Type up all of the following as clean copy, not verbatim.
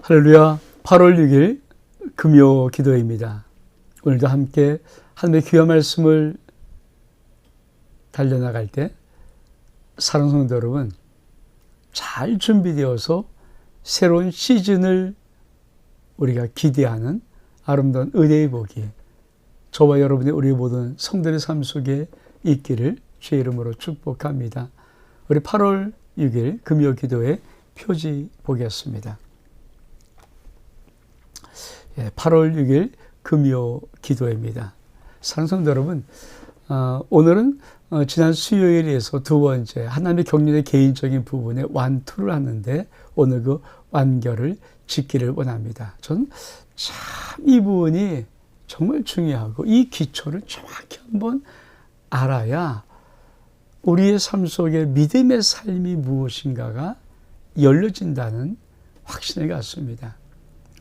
할렐루야. 8월 6일 금요 기도회입니다. 오늘도 함께 하나님의 귀한 말씀을 달려나갈 때 사랑하는 성도 여러분, 잘 준비되어서 새로운 시즌을 우리가 기대하는 아름다운 은혜의 복이 저와 여러분의 우리 모든 성도의 삶 속에 있기를 주의 이름으로 축복합니다. 우리 8월 6일 금요 기도회 표지 보겠습니다. 8월 6일 금요 기도회입니다. 사랑하는 성도 여러분, 오늘은 지난 수요일에서 두 번째 하나님의 경륜의 개인적인 부분에 완투를 하는데 오늘 그 완결을 짓기를 원합니다. 저는 참 이 부분이 정말 중요하고 이 기초를 정확히 한번 알아야 우리의 삶 속에 믿음의 삶이 무엇인가가 열려진다는 확신을 갖습니다.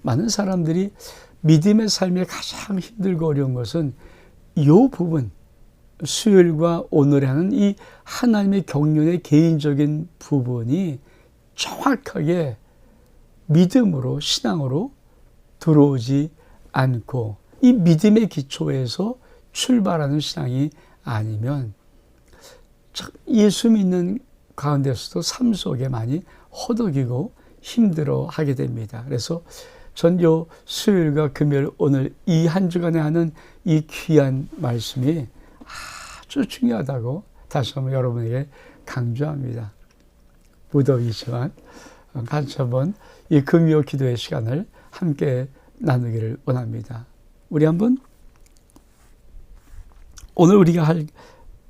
많은 사람들이 믿음의 삶에 가장 힘들고 어려운 것은 이 부분, 수요일과 오늘에 하는 이 하나님의 경륜의 개인적인 부분이 정확하게 믿음으로, 신앙으로 들어오지 않고 이 믿음의 기초에서 출발하는 신앙이 아니면 예수 믿는 가운데서도 삶 속에 많이 허덕이고 힘들어 하게 됩니다. 그래서 전 요 수요일과 금요일 오늘 이 한 주간에 하는 이 귀한 말씀이 아주 중요하다고 다시 한번 여러분에게 강조합니다. 무더위지만 같이 한번 이 금요 기도의 시간을 함께 나누기를 원합니다. 우리 한번 오늘 우리가 할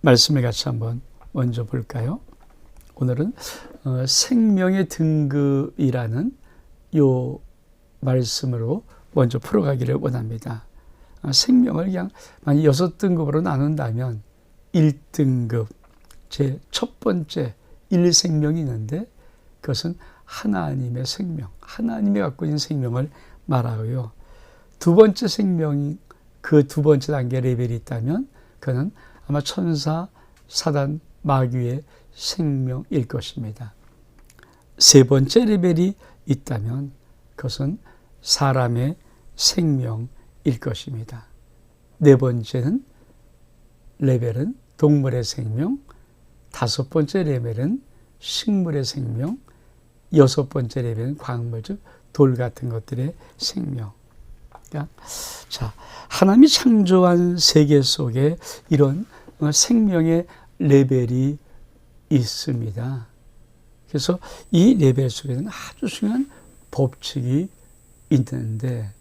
말씀을 같이 한번 먼저 볼까요? 오늘은 생명의 등급이라는 요 말씀으로 먼저 풀어가기를 원합니다. 생명을 그냥 만약 6등급으로 나눈다면 1등급, 제 첫 번째 1생명이 있는데 그것은 하나님의 생명, 하나님이 갖고 있는 생명을 말하고요. 두 번째 생명이 그 두 번째 단계 레벨이 있다면 그는 아마 천사, 사단, 마귀의 생명일 것입니다. 세 번째 레벨이 있다면 그것은 사람의 생명일 것입니다. 네 번째는 레벨은 동물의 생명, 다섯 번째 레벨은 식물의 생명, 여섯 번째 레벨은 광물, 즉 돌 같은 것들의 생명. 자, 하나님이 창조한 세계 속에 이런 생명의 레벨이 있습니다. 그래서 이 레벨 속에는 아주 중요한 법칙이 있는데,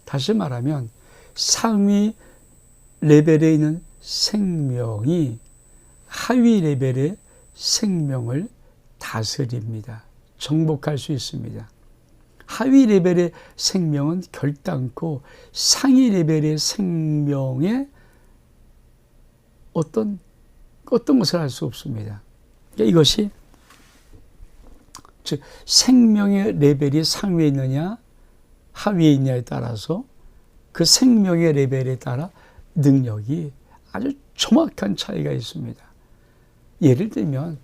다시 말하면 상위 레벨에 있는 생명이 하위 레벨의 생명을 다스립니다. 정복할 수 있습니다. 하위 레벨의 생명은 결단코 상위 레벨의 생명에 어떤 것을 할 수 없습니다. 이것이 즉 생명의 레벨이 상위에 있느냐 하위에 있느냐에 따라서 그 생명의 레벨에 따라 능력이 아주 정확한 차이가 있습니다. 예를 들면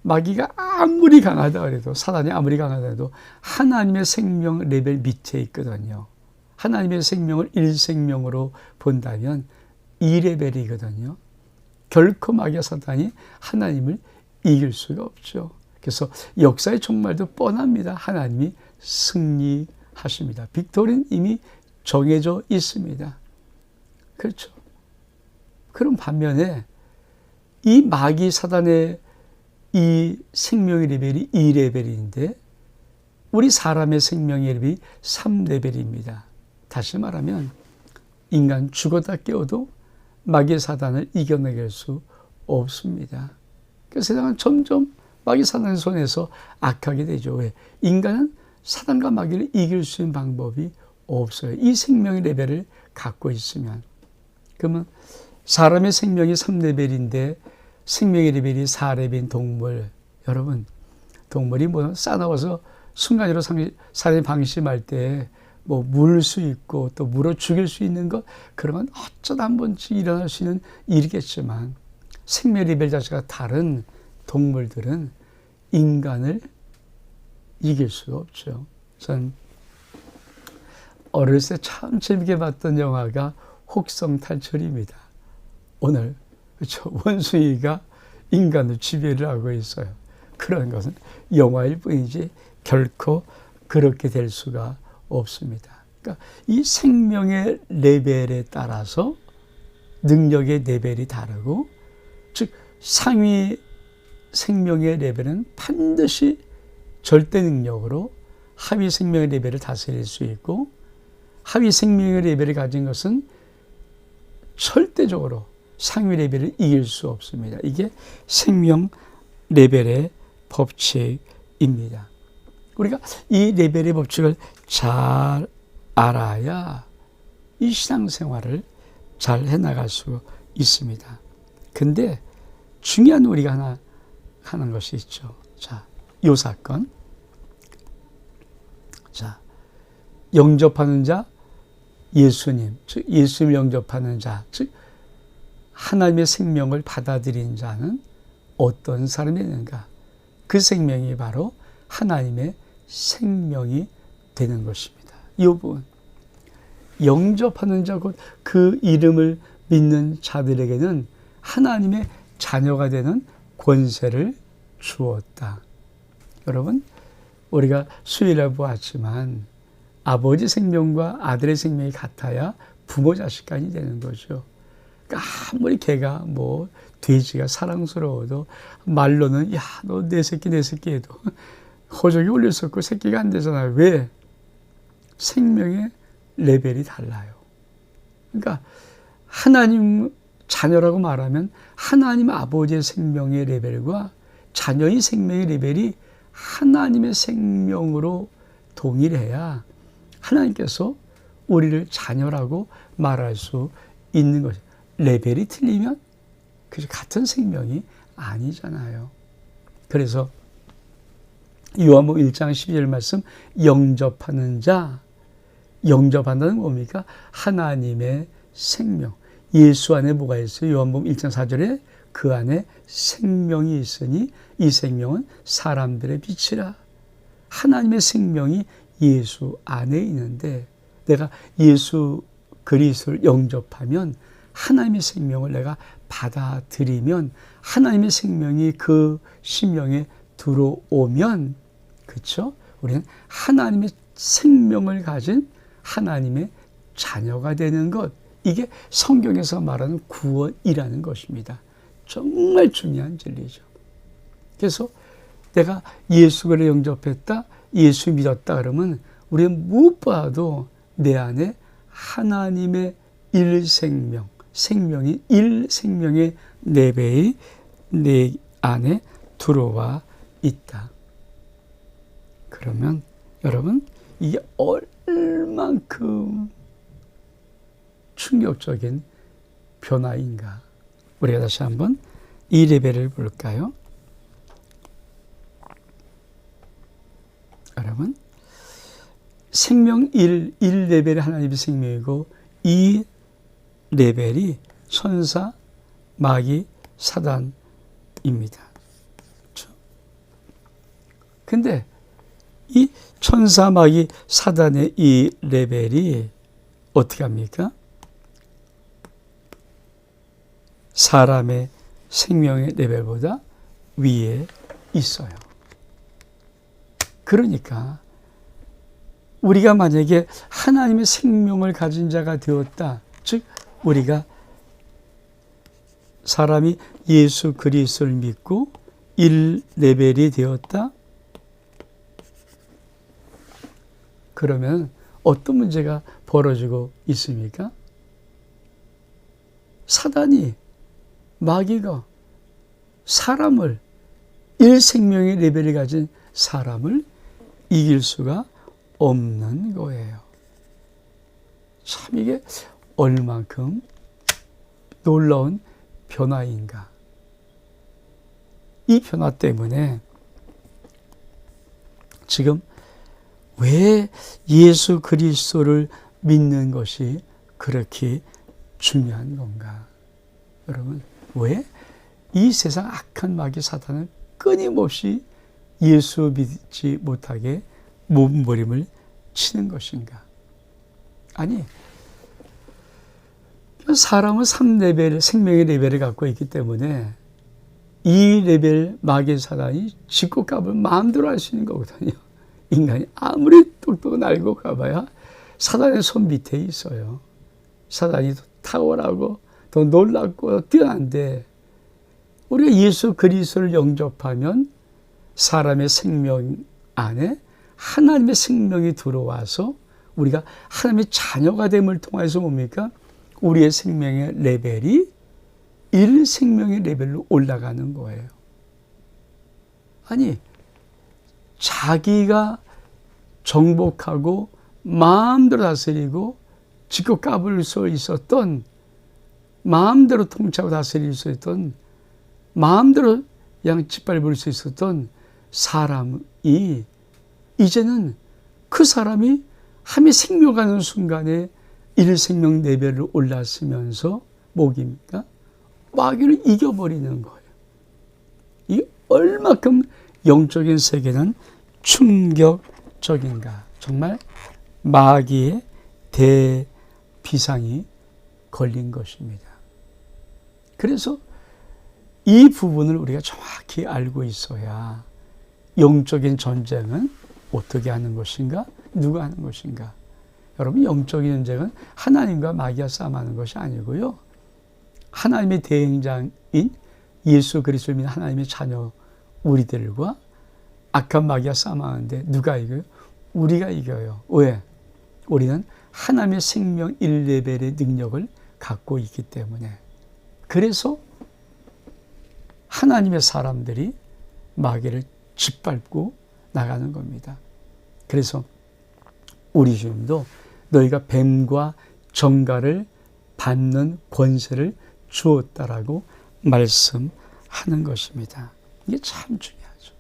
마귀가 아무리 강하다 해도, 사단이 아무리 강하다 해도 하나님의 생명 레벨 밑에 있거든요. 하나님의 생명을 1생명으로 본다면 2레벨이거든요. 결코 마귀와 사단이 하나님을 이길 수가 없죠. 그래서 역사의 종말도 뻔합니다. 하나님이 승리하십니다. 빅토리는 이미 정해져 있습니다. 그렇죠. 그럼 반면에 이 마귀 사단의 이 생명의 레벨이 2레벨인데 우리 사람의 생명의 레벨이 3레벨입니다. 다시 말하면 인간 죽었다 깨어도 마귀 사단을 이겨내길 수 없습니다. 그래서 세상은 점점 마귀 사단의 손에서 악하게 되죠. 왜? 인간은 사단과 마귀를 이길 수 있는 방법이 없어요. 이 생명의 레벨을 갖고 있으면. 그러면 사람의 생명이 3레벨인데 생명의 레벨이 4레벨인 동물. 여러분, 동물이 싸나워서 순간적으로 사람이 방심할 때 물을 수 있고 또 물어 죽일 수 있는 것, 그러면 어쩌다 한 번씩 일어날 수 있는 일이겠지만 생명 레벨 자체가 다른 동물들은 인간을 이길 수가 없죠. 전 어렸을 때 참 재밌게 봤던 영화가 혹성탈출입니다. 오늘 그렇죠. 원숭이가 인간을 지배를 하고 있어요. 그런 것은 영화일 뿐이지 결코 그렇게 될 수가 없습니다. 그러니까 이 생명의 레벨에 따라서 능력의 레벨이 다르고, 즉 상위 생명의 레벨은 반드시 절대 능력으로 하위 생명의 레벨을 다스릴 수 있고, 하위 생명의 레벨을 가진 것은 절대적으로 상위 레벨을 이길 수 없습니다. 이게 생명 레벨의 법칙입니다. 우리가 이 레벨의 법칙을 잘 알아야 이 신앙생활을 잘 해나갈 수 있습니다. 근데 중요한 우리가 하나 하는 것이 있죠. 자, 요 사건. 자, 영접하는 자, 예수님, 즉 예수님을 영접하는 자, 즉 하나님의 생명을 받아들인 자는 어떤 사람이었는가? 그 생명이 바로 하나님의 생명이 되는 것입니다. 이 부분. 영접하는 자, 곧 그 이름을 믿는 자들에게는 하나님의 자녀가 되는 권세를 주었다. 여러분, 우리가 수요일에 보았지만 아버지 생명과 아들의 생명이 같아야 부모 자식 간이 되는 거죠. 그러니까 아무리 개가 돼지가 사랑스러워도 말로는 야, 너 내 새끼 해도 호적이 올릴 수 없고 새끼가 안 되잖아요. 왜? 생명의 레벨이 달라요. 그러니까 하나님 자녀라고 말하면 하나님 아버지의 생명의 레벨과 자녀의 생명의 레벨이 하나님의 생명으로 동일해야 하나님께서 우리를 자녀라고 말할 수 있는 것이죠. 레벨이 틀리면 같은 생명이 아니잖아요. 그래서 요한복음 1장 12절 말씀, 영접하는 자, 영접한다는 뭡니까? 하나님의 생명. 예수 안에 뭐가 있어요? 요한복음 1장 4절에 그 안에 생명이 있으니 이 생명은 사람들의 빛이라. 하나님의 생명이 예수 안에 있는데 내가 예수 그리스도를 영접하면 하나님의 생명을 내가 받아들이면 하나님의 생명이 그 심령에 들어오면, 그렇죠? 우리는 하나님의 생명을 가진 하나님의 자녀가 되는 것, 이게 성경에서 말하는 구원이라는 것입니다. 정말 중요한 진리죠. 그래서 내가 예수를 영접했다, 예수 믿었다 그러면 우리는 무엇보다도 내 안에 하나님의 일생명, 생명이 일생명의 레벨이 내 안에 들어와 있다. 그러면 여러분, 이게 얼만큼 충격적인 변화인가? 우리가 다시 한번 이 레벨을 볼까요? 여러분, 생명 1레벨이 하나님의 생명이고 이 레벨이 천사, 마귀, 사단입니다. 그렇죠? 근데 이 천사, 마귀, 사단의 이 레벨이 어떻게 합니까? 사람의 생명의 레벨보다 위에 있어요. 그러니까 우리가 만약에 하나님의 생명을 가진 자가 되었다, 즉 우리가 사람이 예수 그리스도를 믿고 1레벨이 되었다, 그러면 어떤 문제가 벌어지고 있습니까? 사단이, 마귀가 사람을, 1생명의 레벨을 가진 사람을 이길 수가 없는 거예요. 참 이게 얼만큼 놀라운 변화인가. 이 변화 때문에 지금 왜 예수 그리스도를 믿는 것이 그렇게 중요한 건가? 여러분, 왜 이 세상 악한 마귀 사탄은 끊임없이 예수 믿지 못하게 몸부림을 치는 것인가? 아니, 사람은 3레벨, 생명의 레벨을 갖고 있기 때문에 이 레벨 마귀의 사단이 짓고 까불 마음대로 할 수 있는 거거든요. 인간이 아무리 똑똑 알고 가봐야 사단의 손 밑에 있어요. 사단이 더 탁월하고 더 놀랍고 뛰어난데 우리가 예수 그리스도를 영접하면 사람의 생명 안에 하나님의 생명이 들어와서 우리가 하나님의 자녀가 됨을 통해서 뭡니까? 우리의 생명의 레벨이 일 생명의 레벨로 올라가는 거예요. 아니, 자기가 정복하고 마음대로 다스리고 짓고 까불 수 있었던, 마음대로 통치하고 다스릴 수 있던, 마음대로 그냥 짓밟을 수 있었던 사람이 이제는 그 사람이 함이 생명하는 순간에 일 생명 레벨로 올랐으면서 뭐입니까? 마귀를 이겨버리는 거예요. 이 얼마큼 영적인 세계는 충격적인가. 정말 마귀의 대비상이 걸린 것입니다. 그래서 이 부분을 우리가 정확히 알고 있어야 영적인 전쟁은 어떻게 하는 것인가? 누가 하는 것인가? 여러분, 영적인 전쟁은 하나님과 마귀가 싸움하는 것이 아니고요. 하나님의 대행장인 예수 그리스도를 믿는 하나님의 자녀 우리들과 악한 마귀가 싸움하는데 누가 이겨요? 우리가 이겨요. 왜? 우리는 하나님의 생명 1레벨의 능력을 갖고 있기 때문에. 그래서 하나님의 사람들이 마귀를 짓밟고 나가는 겁니다. 그래서 우리 주님도 너희가 뱀과 정갈을 받는 권세를 주었다라고 말씀하는 것입니다. 이게 참 중요하죠.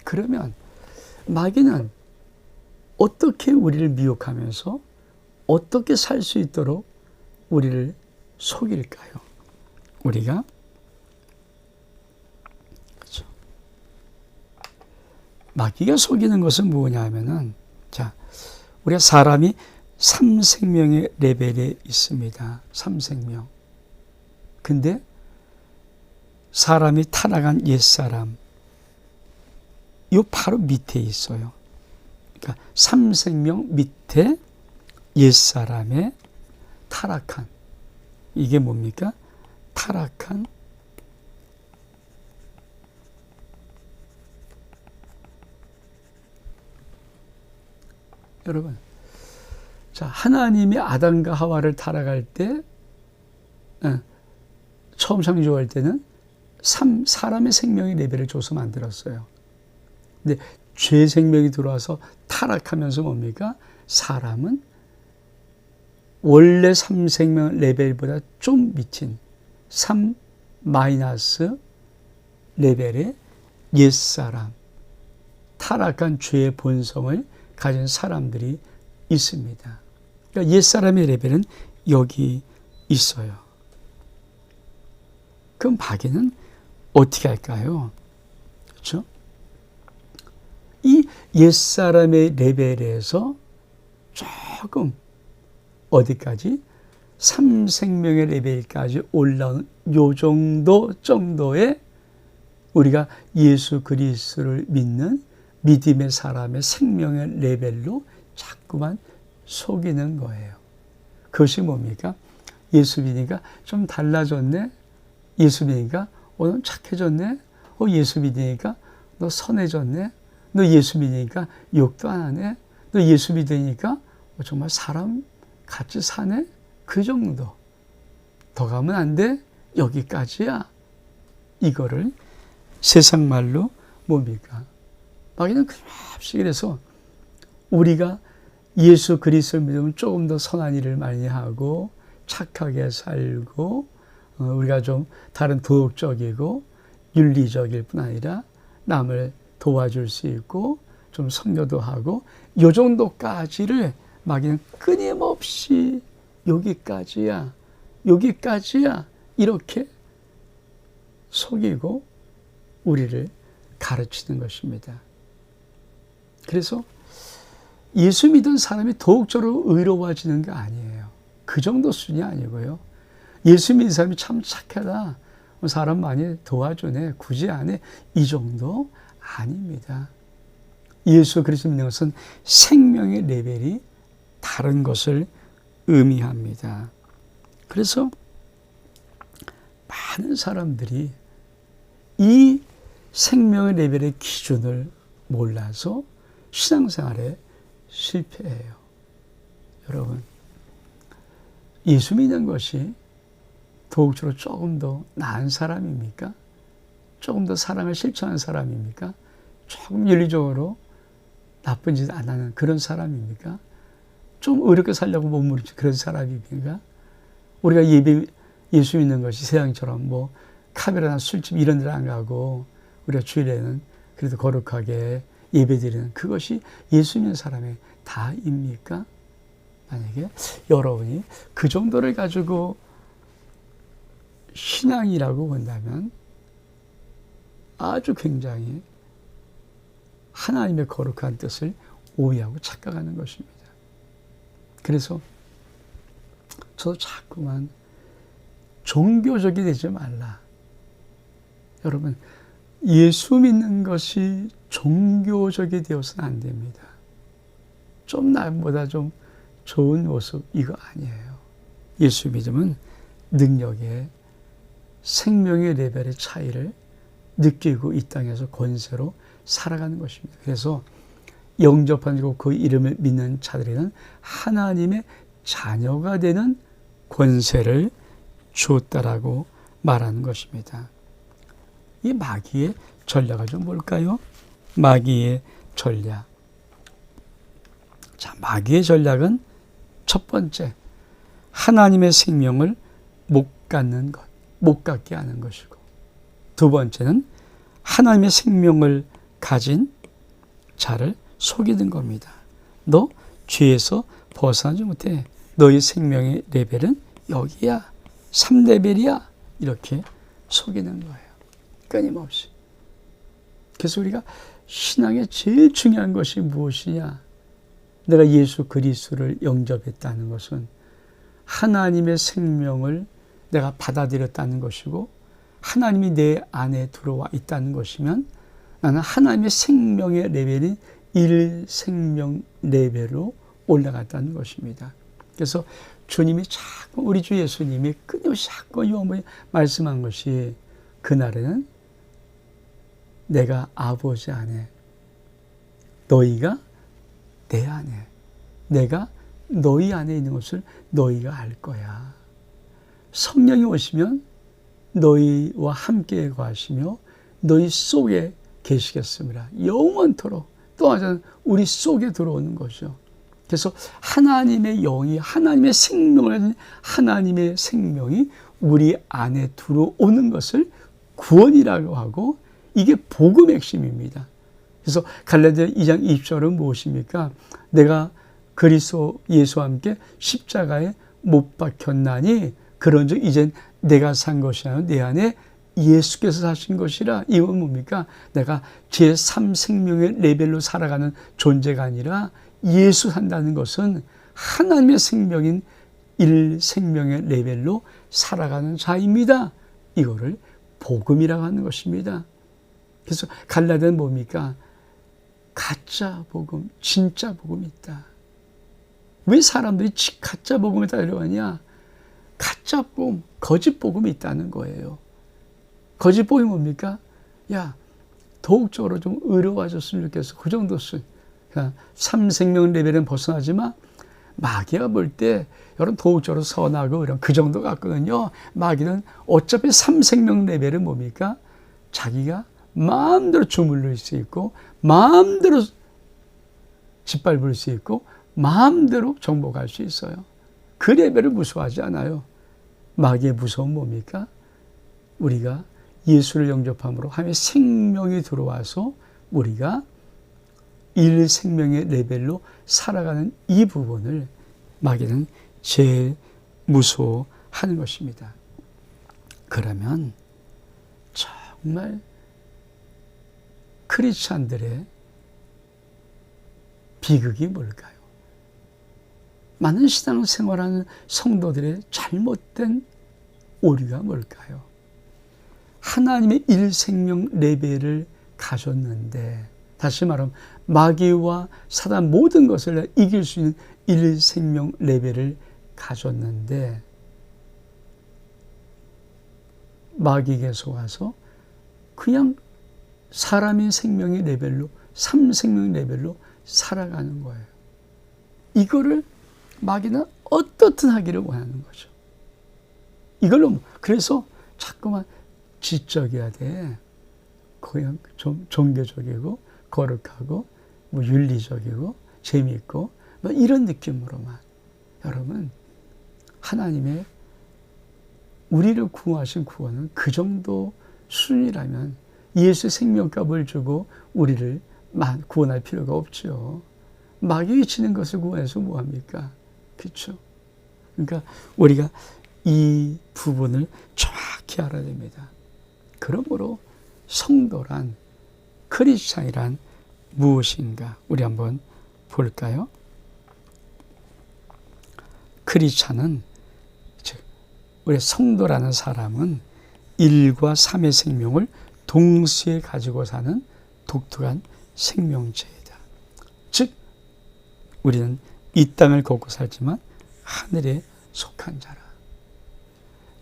그러면 마귀는 어떻게 우리를 미혹하면서 어떻게 살 수 있도록 우리를 속일까요? 우리가 그렇죠. 마귀가 속이는 것은 뭐냐 하면은, 자, 우리가 사람이 3생명의 레벨에 있습니다. 3생명. 근데 사람이 타락한 옛사람, 요 바로 밑에 있어요. 그러니까 3생명 밑에 옛사람의 타락한, 이게 뭡니까? 타락한 여러분, 자, 하나님이 아담과 하와를 타락할 때, 처음 창조할 때는 사람의 생명의 레벨을 줘서 만들었어요. 근데 죄 생명이 들어와서 타락하면서 뭡니까? 사람은 원래 3생명 레벨보다 좀 미친 3 마이너스 레벨의 옛사람, 타락한 죄의 본성을 가진 사람들이 있습니다. 그러니까 옛사람의 레벨은 여기 있어요. 그럼 마귀는 어떻게 할까요? 그렇죠? 이 옛사람의 레벨에서 조금 어디까지? 3생명의 레벨까지 올라온 요 정도의 우리가 예수 그리스도를 믿는 믿음의 사람의 생명의 레벨로 자꾸만 속이는 거예요. 그것이 뭡니까? 예수 믿으니까 좀 달라졌네? 예수 믿으니까 너 착해졌네? 예수 믿으니까 너 선해졌네? 너 예수 믿으니까 욕도 안 하네? 너 예수 믿으니까 정말 사람 같이 사네? 그 정도. 더 가면 안 돼? 여기까지야. 이거를 세상 말로 뭡니까? 마귀는 그렇게 그래서 우리가 예수 그리스도를 믿으면 조금 더 선한 일을 많이 하고 착하게 살고 우리가 좀 다른 도덕적이고 윤리적일 뿐 아니라 남을 도와줄 수 있고 좀 선교도 하고 요 정도까지를 마귀는 끊임없이 여기까지야 이렇게 속이고 우리를 가르치는 것입니다. 그래서 예수 믿은 사람이 더욱적으로 의로워지는 게 아니에요. 그 정도 수준이 아니고요. 예수 믿는 사람이 참 착하다, 사람 많이 도와주네, 굳이 안 해, 이 정도 아닙니다. 예수 그리스도 믿는 것은 생명의 레벨이 다른 것을 의미합니다. 그래서 많은 사람들이 이 생명의 레벨의 기준을 몰라서 신앙생활에 실패해요. 여러분, 예수 믿는 것이 더욱적으로 조금 더 나은 사람입니까? 조금 더 사랑을 실천하는 사람입니까? 조금 윤리적으로 나쁜 짓 안 하는 그런 사람입니까? 좀 의롭게 살려고 몸부림치는 그런 사람입니까? 우리가 예수 믿는 것이 세상처럼 뭐 카페나 술집 이런 데를 안 가고 우리가 주일에는 그래도 거룩하게 예배드리는 그것이 예수 믿는 사람의 다입니까? 만약에 여러분이 그 정도를 가지고 신앙이라고 본다면 아주 굉장히 하나님의 거룩한 뜻을 오해하고 착각하는 것입니다. 그래서 저도 자꾸만 종교적이 되지 말라. 여러분, 예수 믿는 것이 종교적이 되어서는 안 됩니다. 좀 남보다 좀 좋은 모습, 이거 아니에요. 예수 믿음은 능력의 생명의 레벨의 차이를 느끼고 이 땅에서 권세로 살아가는 것입니다. 그래서 영접하고 그 이름을 믿는 자들에게는 하나님의 자녀가 되는 권세를 주었다라고 말하는 것입니다. 이 마귀의 전략은 좀 뭘까요? 마귀의 전략. 자, 마귀의 전략은 첫 번째, 하나님의 생명을 못 갖는 것, 못 갖게 하는 것이고, 두 번째는 하나님의 생명을 가진 자를 속이는 겁니다. 너 죄에서 벗어나지 못해. 너의 생명의 레벨은 여기야. 3레벨이야. 이렇게 속이는 거예요. 끊임없이. 그래서 우리가 신앙의 제일 중요한 것이 무엇이냐? 내가 예수 그리스도를 영접했다는 것은 하나님의 생명을 내가 받아들였다는 것이고 하나님이 내 안에 들어와 있다는 것이면 나는 하나님의 생명의 레벨인 1생명 레벨로 올라갔다는 것입니다. 그래서 주님이 자꾸 우리 주 예수님이 끊임없이 자꾸 요한복음에 말씀한 것이 그날에는 내가 아버지 안에 너희가 내 안에 내가 너희 안에 있는 것을 너희가 알 거야. 성령이 오시면 너희와 함께 거하시며 너희 속에 계시겠습니다. 영원토록 또 하나는 우리 속에 들어오는 거죠. 그래서 하나님의 영이 하나님의 생명을 가진 하나님의 생명이 우리 안에 들어오는 것을 구원이라고 하고 이게 복음의 핵심입니다. 그래서 갈라디아 2장 20절은 무엇입니까? 내가 그리스도 예수와 함께 십자가에 못 박혔나니 그런즉 이젠 내가 산 것이 아니라 내 안에 예수께서 사신 것이라. 이건 뭡니까? 내가 제3생명의 레벨로 살아가는 존재가 아니라 예수 산다는 것은 하나님의 생명인 1생명의 레벨로 살아가는 자입니다. 이거를 복음이라고 하는 것입니다. 그래서 갈라디아는 뭡니까? 가짜 복음, 진짜 복음이 있다. 왜 사람들이 가짜 복음에 따르려하냐? 가짜 복음, 거짓 복음이 있다는 거예요. 거짓 복음이 뭡니까? 야, 더욱적으로 좀 의로워졌으면 좋겠어. 그 정도씩. 그러니까 3생명 레벨은 벗어나지 마. 마귀가 볼 때 여러분 더욱적으로 선하고 이런 그 정도 같거든요. 마귀는 어차피 3생명 레벨은 뭡니까? 자기가 마음대로 주물릴 수 있고 마음대로 짓밟을 수 있고 마음대로 정복할 수 있어요. 그 레벨을 무서워하지 않아요. 마귀의 무서운 뭡니까? 우리가 예수를 영접함으로 하나님의 생명이 들어와서 우리가 1생명의 레벨로 살아가는 이 부분을 마귀는 제일 무서워하는 것입니다. 그러면 정말 크리스찬들의 비극이 뭘까요? 많은 신앙생활하는 성도들의 잘못된 오류가 뭘까요? 하나님의 일생명 레벨을 가졌는데, 다시 말하면 마귀와 사단 모든 것을 이길 수 있는 일생명 레벨을 가졌는데 마귀에게 속아서 그냥 사람의 생명의 레벨로, 삼생명 레벨로 살아가는 거예요. 이거를 마귀는 어떻든 하기를 원하는 거죠. 이걸로, 그래서 자꾸만 지적이어야 돼. 그냥 좀 종교적이고 거룩하고 뭐 윤리적이고 재미있고 뭐 이런 느낌으로만. 여러분, 하나님의 우리를 구하신 구원은 그 정도 수준이라면 예수 생명값을 주고 우리를 구원할 필요가 없죠. 마귀에 치는 것을 구해서 뭐합니까? 그렇죠? 그러니까 우리가 이 부분을 정확히 알아야 됩니다. 그러므로 성도란, 크리스찬이란 무엇인가? 우리 한번 볼까요? 크리스찬은, 즉 우리 성도라는 사람은 1과 3의 생명을 동시에 가지고 사는 독특한 생명체이다. 즉 우리는 이 땅을 걷고 살지만 하늘에 속한 자라.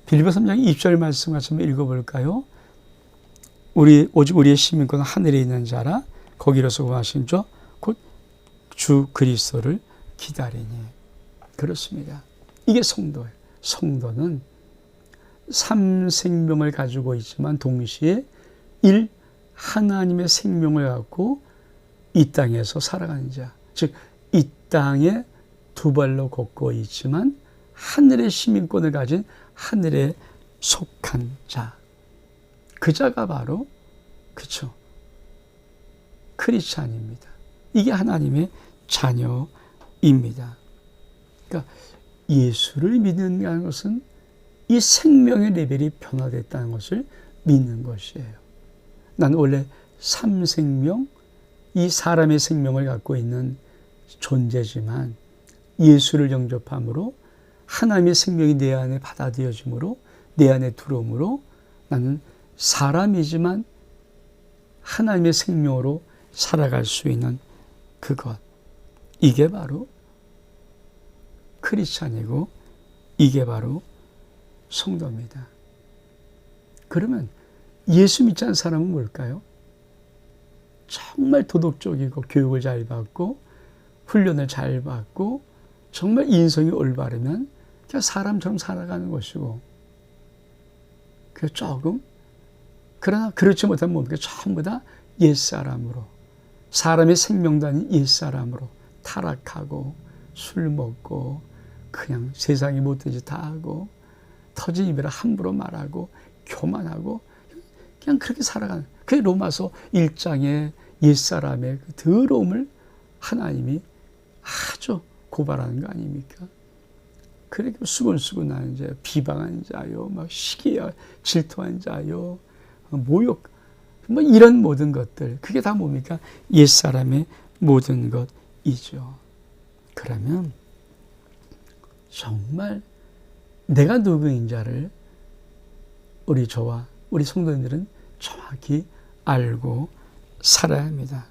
빌립보 3장 2절 말씀 같이 한번 읽어볼까요? 오직 우리의 시민권은 하늘에 있는 자라. 거기로서 구하신 자 곧 주 그리스도를 기다리니. 그렇습니다. 이게 성도예요. 성도는 3생명을 가지고 있지만 동시에 하나님의 생명을 갖고 이 땅에서 살아가는 자. 즉 이 땅에 두 발로 걷고 있지만 하늘의 시민권을 가진 하늘에 속한 자. 그 자가 바로, 그렇죠, 크리스찬입니다. 이게 하나님의 자녀입니다. 그러니까 예수를 믿는다는 것은 이 생명의 레벨이 변화됐다는 것을 믿는 것이에요. 난 원래 3생명, 이 사람의 생명을 갖고 있는 존재지만 예수를 영접함으로 하나님의 생명이 내 안에 받아들여짐으로, 내 안에 들어옴으로 나는 사람이지만 하나님의 생명으로 살아갈 수 있는 그것. 이게 바로 크리스찬이고 이게 바로 성도입니다. 그러면 예수 믿지 않는 사람은 뭘까요? 정말 도덕적이고 교육을 잘 받고 훈련을 잘 받고 정말 인성이 올바르면 그냥 사람처럼 살아가는 것이고, 그 조금, 그러나 그렇지 못하면 뭡니까? 전부 다 옛사람으로, 사람의 생명도 아닌 옛사람으로 타락하고 술 먹고 그냥 세상이 못된 짓 다 하고 터진 입에라 함부로 말하고 교만하고 그냥 그렇게 살아가는, 그게 로마서 1장의 옛사람의 그 더러움을 하나님이 아주 고발하는 거 아닙니까? 그러니까 수근수근하는 자요, 비방하는 자요, 막 시기야, 질투하는 자요, 모욕, 뭐 이런 모든 것들, 그게 다 뭡니까? 옛사람의 모든 것이죠. 그러면 정말 내가 누구인지를 저와 우리 성도님들은 정확히 알고 살아야 합니다.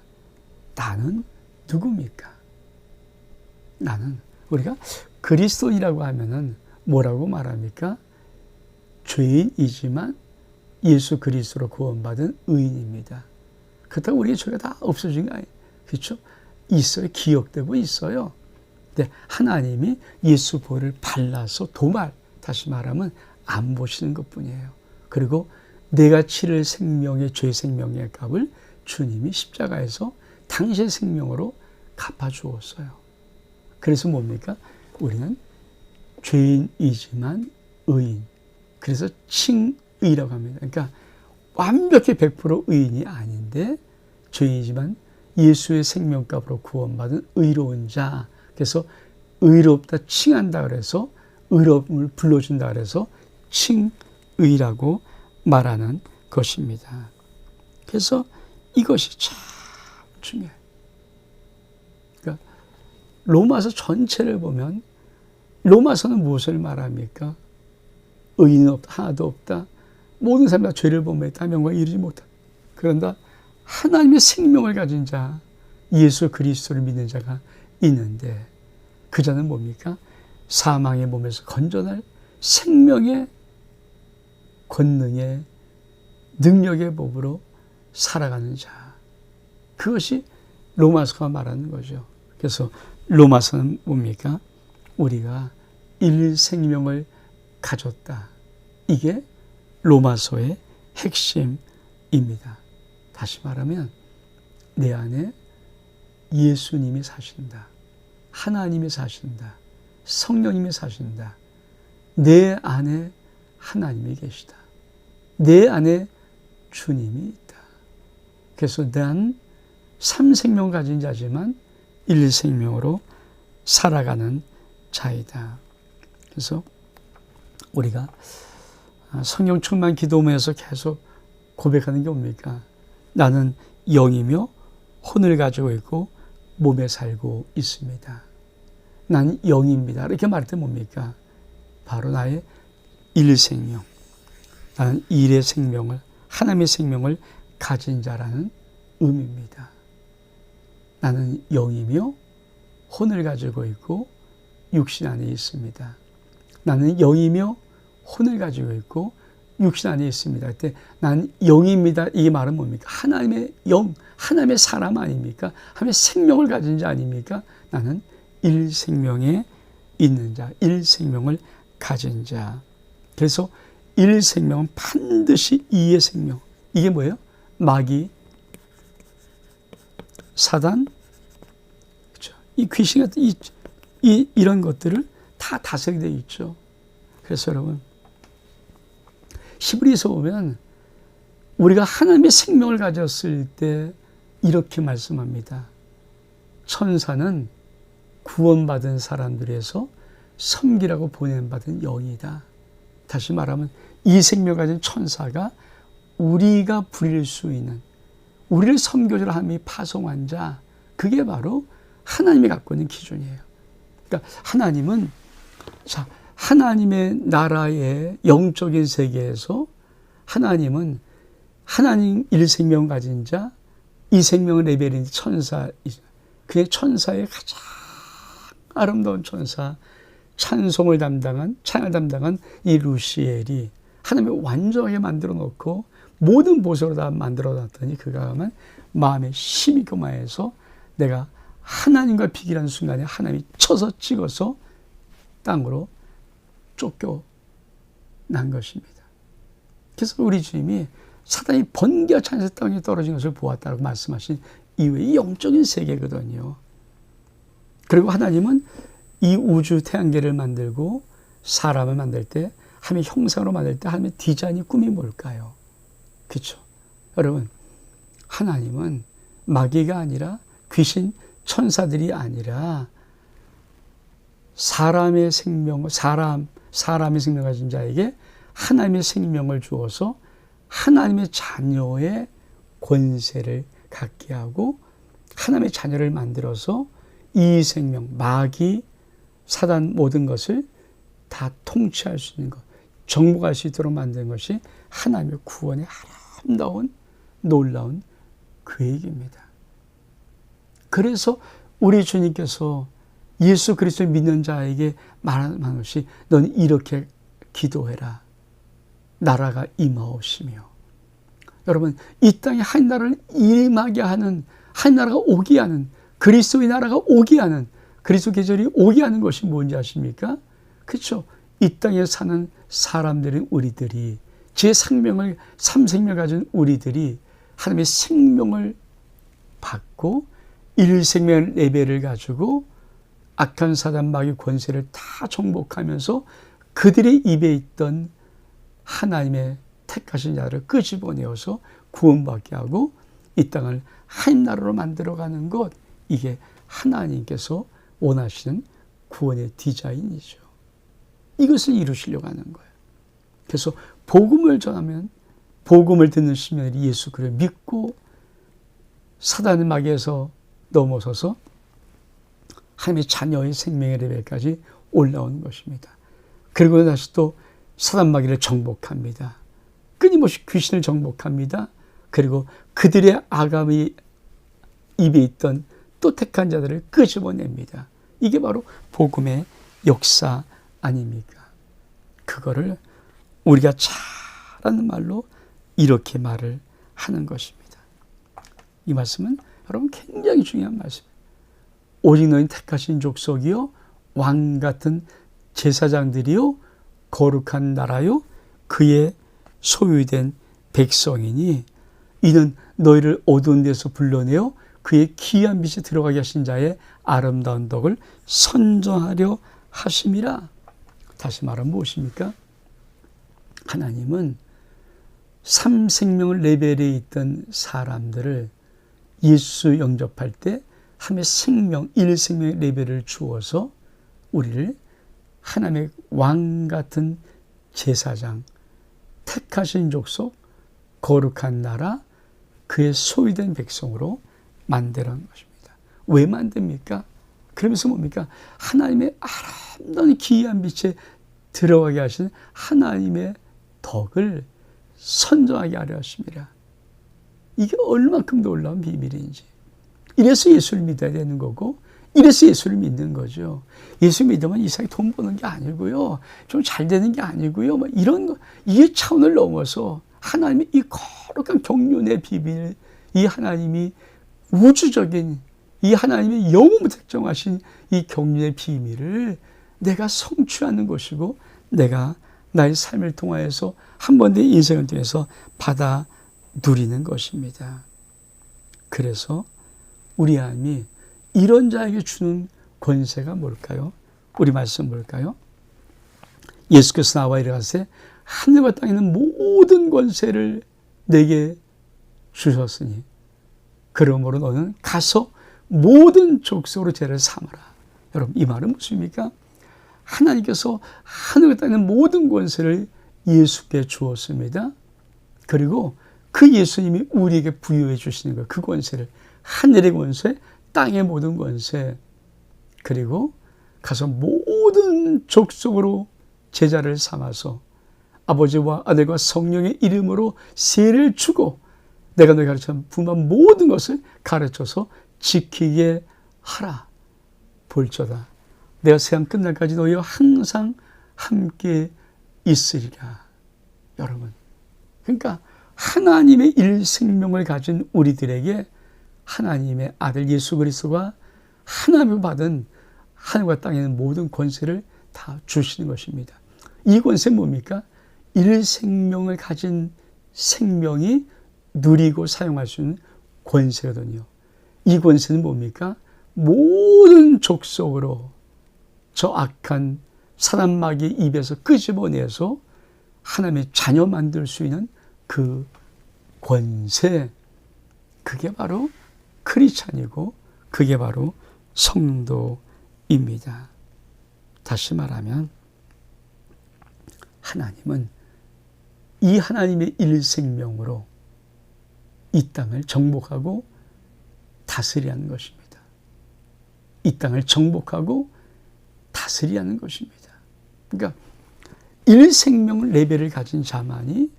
나는 누굽니까? 나는, 우리가 그리스도인이라고 하면은 뭐라고 말합니까? 죄인이지만 예수 그리스도로 구원받은 의인입니다. 그렇다고 우리의 죄가 다 없어진 거 아니에요. 그렇죠? 있어요. 기억되고 있어요. 근데 하나님이 예수 보혈을 발라서 다시 말하면 안 보시는 것뿐이에요. 그리고 내가 치를 생명의 죄 생명의 값을 주님이 십자가에서 당신의 생명으로 갚아주었어요. 그래서 뭡니까? 우리는 죄인이지만 의인. 그래서 칭의라고 합니다. 그러니까 완벽히 100% 의인이 아닌데 죄인이지만 예수의 생명값으로 구원받은 의로운 자. 그래서 의롭다 칭한다 그래서 의로움을 불러준다 그래서 칭의라고 말하는 것입니다. 그래서 이것이 참 중요해요. 그러니까 로마서 전체를 보면 로마서는 무엇을 말합니까? 의인은 없다. 하나도 없다. 모든 사람이 다 죄를 범했다. 명령에 이르지 못한다. 그런다. 하나님의 생명을 가진 자, 예수 그리스도를 믿는 자가 있는데 그 자는 뭡니까? 사망의 몸에서 건져날 생명의 권능의 능력의 법으로 살아가는 자. 그것이 로마서가 말하는 거죠. 그래서 로마서는 뭡니까? 우리가 일생명을 가졌다. 이게 로마서의 핵심입니다. 다시 말하면 내 안에 예수님이 사신다. 하나님이 사신다. 성령님이 사신다. 내 안에 하나님이 계시다. 내 안에 주님이 있다. 그래서 난 3생명 가진 자지만 1생명으로 살아가는 자이다. 그래서 우리가 성령 충만 기도문에서 계속 고백하는 게 뭡니까? 나는 영이며 혼을 가지고 있고 몸에 살고 있습니다. 난 영입니다. 이렇게 말할 때 뭡니까? 바로 나의 1생명. 나는 1의 생명을, 하나님의 생명을 가진 자라는 의미입니다. 나는 영이며 혼을 가지고 있고 육신 안에 있습니다. 나는 영이며 혼을 가지고 있고 육신 안에 있습니다. 그때 난 영입니다. 이 말은 뭡니까? 하나님의 영, 하나님의 사람 아닙니까? 하나님의 생명을 가진 자 아닙니까? 나는 1생명에 있는 자, 1생명을 가진 자. 그래서 1생명은 반드시 2의 생명. 이게 뭐예요? 마귀, 사단, 그렇죠? 이 귀신 같은 이런 것들을 다 다스리게 되어 있죠. 그래서 여러분, 히브리서 보면 우리가 하나님의 생명을 가졌을 때 이렇게 말씀합니다. 천사는 구원받은 사람들에서 섬기라고 보냄받은 영이다. 다시 말하면 이 생명을 가진 천사가 우리가 부릴 수 있는, 우리를 섬겨줄 하나님이 파송한 자, 그게 바로 하나님이 갖고 있는 기준이에요. 그러니까 하나님은, 자, 하나님의 나라의 영적인 세계에서 하나님은 하나님 1생명 가진 자, 2생명 레벨인 천사, 그의 천사의 가장 아름다운 천사, 찬송을 담당한, 찬양을 담당한 이 루시엘이 하나님이 완전하게 만들어 놓고 모든 보석으로 다 만들어 놨더니 그가 하면 마음에 힘이 교만해서 내가 하나님과 비교하는 순간에 하나님이 쳐서 찍어서 땅으로 쫓겨난 것입니다. 그래서 우리 주님이 사단이 번개와 찬에서 땅에 떨어진 것을 보았다고 말씀하신 이후에 이 영적인 세계거든요. 그리고 하나님은 이 우주 태양계를 만들고 사람을 만들 때 하나님의 형상으로 만들 때 하나님의 디자인이 꿈이 뭘까요? 그렇죠. 여러분, 하나님은 마귀가 아니라 귀신 천사들이 아니라 사람의 생명을 사람의 생명 가진 자에게 하나님의 생명을 주어서 하나님의 자녀의 권세를 갖게 하고 하나님의 자녀를 만들어서 이 생명, 마귀, 사단 모든 것을 다 통치할 수 있는 것, 정복할 수 있도록 만든 것이 하나님의 구원의 아름다운 놀라운 계획입니다. 그래서 우리 주님께서 예수 그리스도를 믿는 자에게 말하는 것이 넌 이렇게 기도해라. 나라가 임하옵시며. 여러분, 이 땅에 한 나라를 임하게 하는, 한 나라가 오게 하는, 그리스도의 나라가 오게 하는, 그리스도 계절이 오게 하는 것이 뭔지 아십니까? 그렇죠. 이 땅에 사는 사람들인 우리들이, 제 생명을, 3생명을 가진 우리들이 하나님의 생명을 받고 1생명 레벨을 가지고 악한 사단 마귀 권세를 다 정복하면서 그들의 입에 있던 하나님의 택하신 자를 끄집어내어서 구원받게 하고 이 땅을 한 나라로 만들어가는 것, 이게 하나님께서 원하시는 구원의 디자인이죠. 이것을 이루시려고 하는 거예요. 그래서 복음을 전하면 복음을 듣는 시민들이 예수 그리스도를 믿고 사단의 마귀에서 넘어서서 하나님의 자녀의 생명의 레벨까지 올라오는 것입니다. 그리고 다시 또 사단 마귀를 정복합니다. 끊임없이 귀신을 정복합니다. 그리고 그들의 아감이 입에 있던 또 택한 자들을 끄집어냅니다. 이게 바로 복음의 역사 아닙니까? 그거를 우리가 잘하는 말로 이렇게 말을 하는 것입니다. 이 말씀은 여러분 굉장히 중요한 말씀이에요. 오직 너희 택하신 족속이요 왕 같은 제사장들이요 거룩한 나라요 그의 소유된 백성이니 이는 너희를 어두운 데서 불러내어 그의 귀한 빛에 들어가게 하신 자의 아름다운 덕을 선전하려 하심이라. 다시 말하면 무엇입니까? 하나님은 3생명 레벨에 있던 사람들을 예수 영접할 때 하나님의 생명, 1생명의 레벨을 주어서 우리를 하나님의 왕 같은 제사장, 택하신 족속, 거룩한 나라, 그의 소유된 백성으로 만드는 것입니다. 왜 만듭니까? 그러면서 뭡니까? 하나님의 아름다운 기이한 빛에 들어가게 하신 하나님의 덕을 선전하게 하려 하십니다. 이게 얼마큼 놀라운 비밀인지. 이래서 예수를 믿어야 되는 거고 이래서 예수를 믿는 거죠. 예수 믿으면 이상하게 돈 버는 게 아니고요. 좀 잘 되는 게 아니고요. 뭐 이런 거, 이게 차원을 넘어서 하나님의 이 거룩한 경륜의 비밀, 이 하나님이 우주적인 이 하나님의 영웅을 특정하신 이 경륜의 비밀을 내가 성취하는 것이고 내가 나의 삶을 통하여서 한 번 내 인생을 통해서 받아 누리는 것입니다. 그래서 우리 하나님이 이런 자에게 주는 권세가 뭘까요? 우리 말씀 뭘까요? 예수께서 나와 이르가세 하늘과 땅에 있는 모든 권세를 내게 주셨으니 그러므로 너는 가서 모든 족속으로 죄를 삼아라. 여러분 이 말은 무엇입니까? 하나님께서 하늘과 땅에 있는 모든 권세를 예수께 주었습니다. 그리고 그 예수님이 우리에게 부여해 주시는 것, 그 권세를 하늘의 권세, 땅의 모든 권세, 그리고 가서 모든 족속으로 제자를 삼아서 아버지와 아들과 성령의 이름으로 세례를 주고 내가 너희 가르쳐 분한 모든 것을 가르쳐서 지키게 하라. 볼지어다 내가 세상 끝날까지 너희와 항상 함께 있으리라. 여러분, 그러니까 하나님의 일생명을 가진 우리들에게 하나님의 아들 예수 그리스도가 하나님을 받은 하늘과 땅에 있는 모든 권세를 다 주시는 것입니다. 이 권세는 뭡니까? 일생명을 가진 생명이 누리고 사용할 수 있는 권세거든요. 이 권세는 뭡니까? 모든 족속으로 저 악한 사단 마귀의 입에서 끄집어내서 하나님의 자녀 만들 수 있는 그 권세, 그게 바로 크리스찬이고 그게 바로 성도입니다. 다시 말하면 하나님은 이 하나님의 일생명으로 이 땅을 정복하고 다스리는 것입니다. 이 땅을 정복하고 다스리는 것입니다. 그러니까 일생명 레벨을 가진 자만이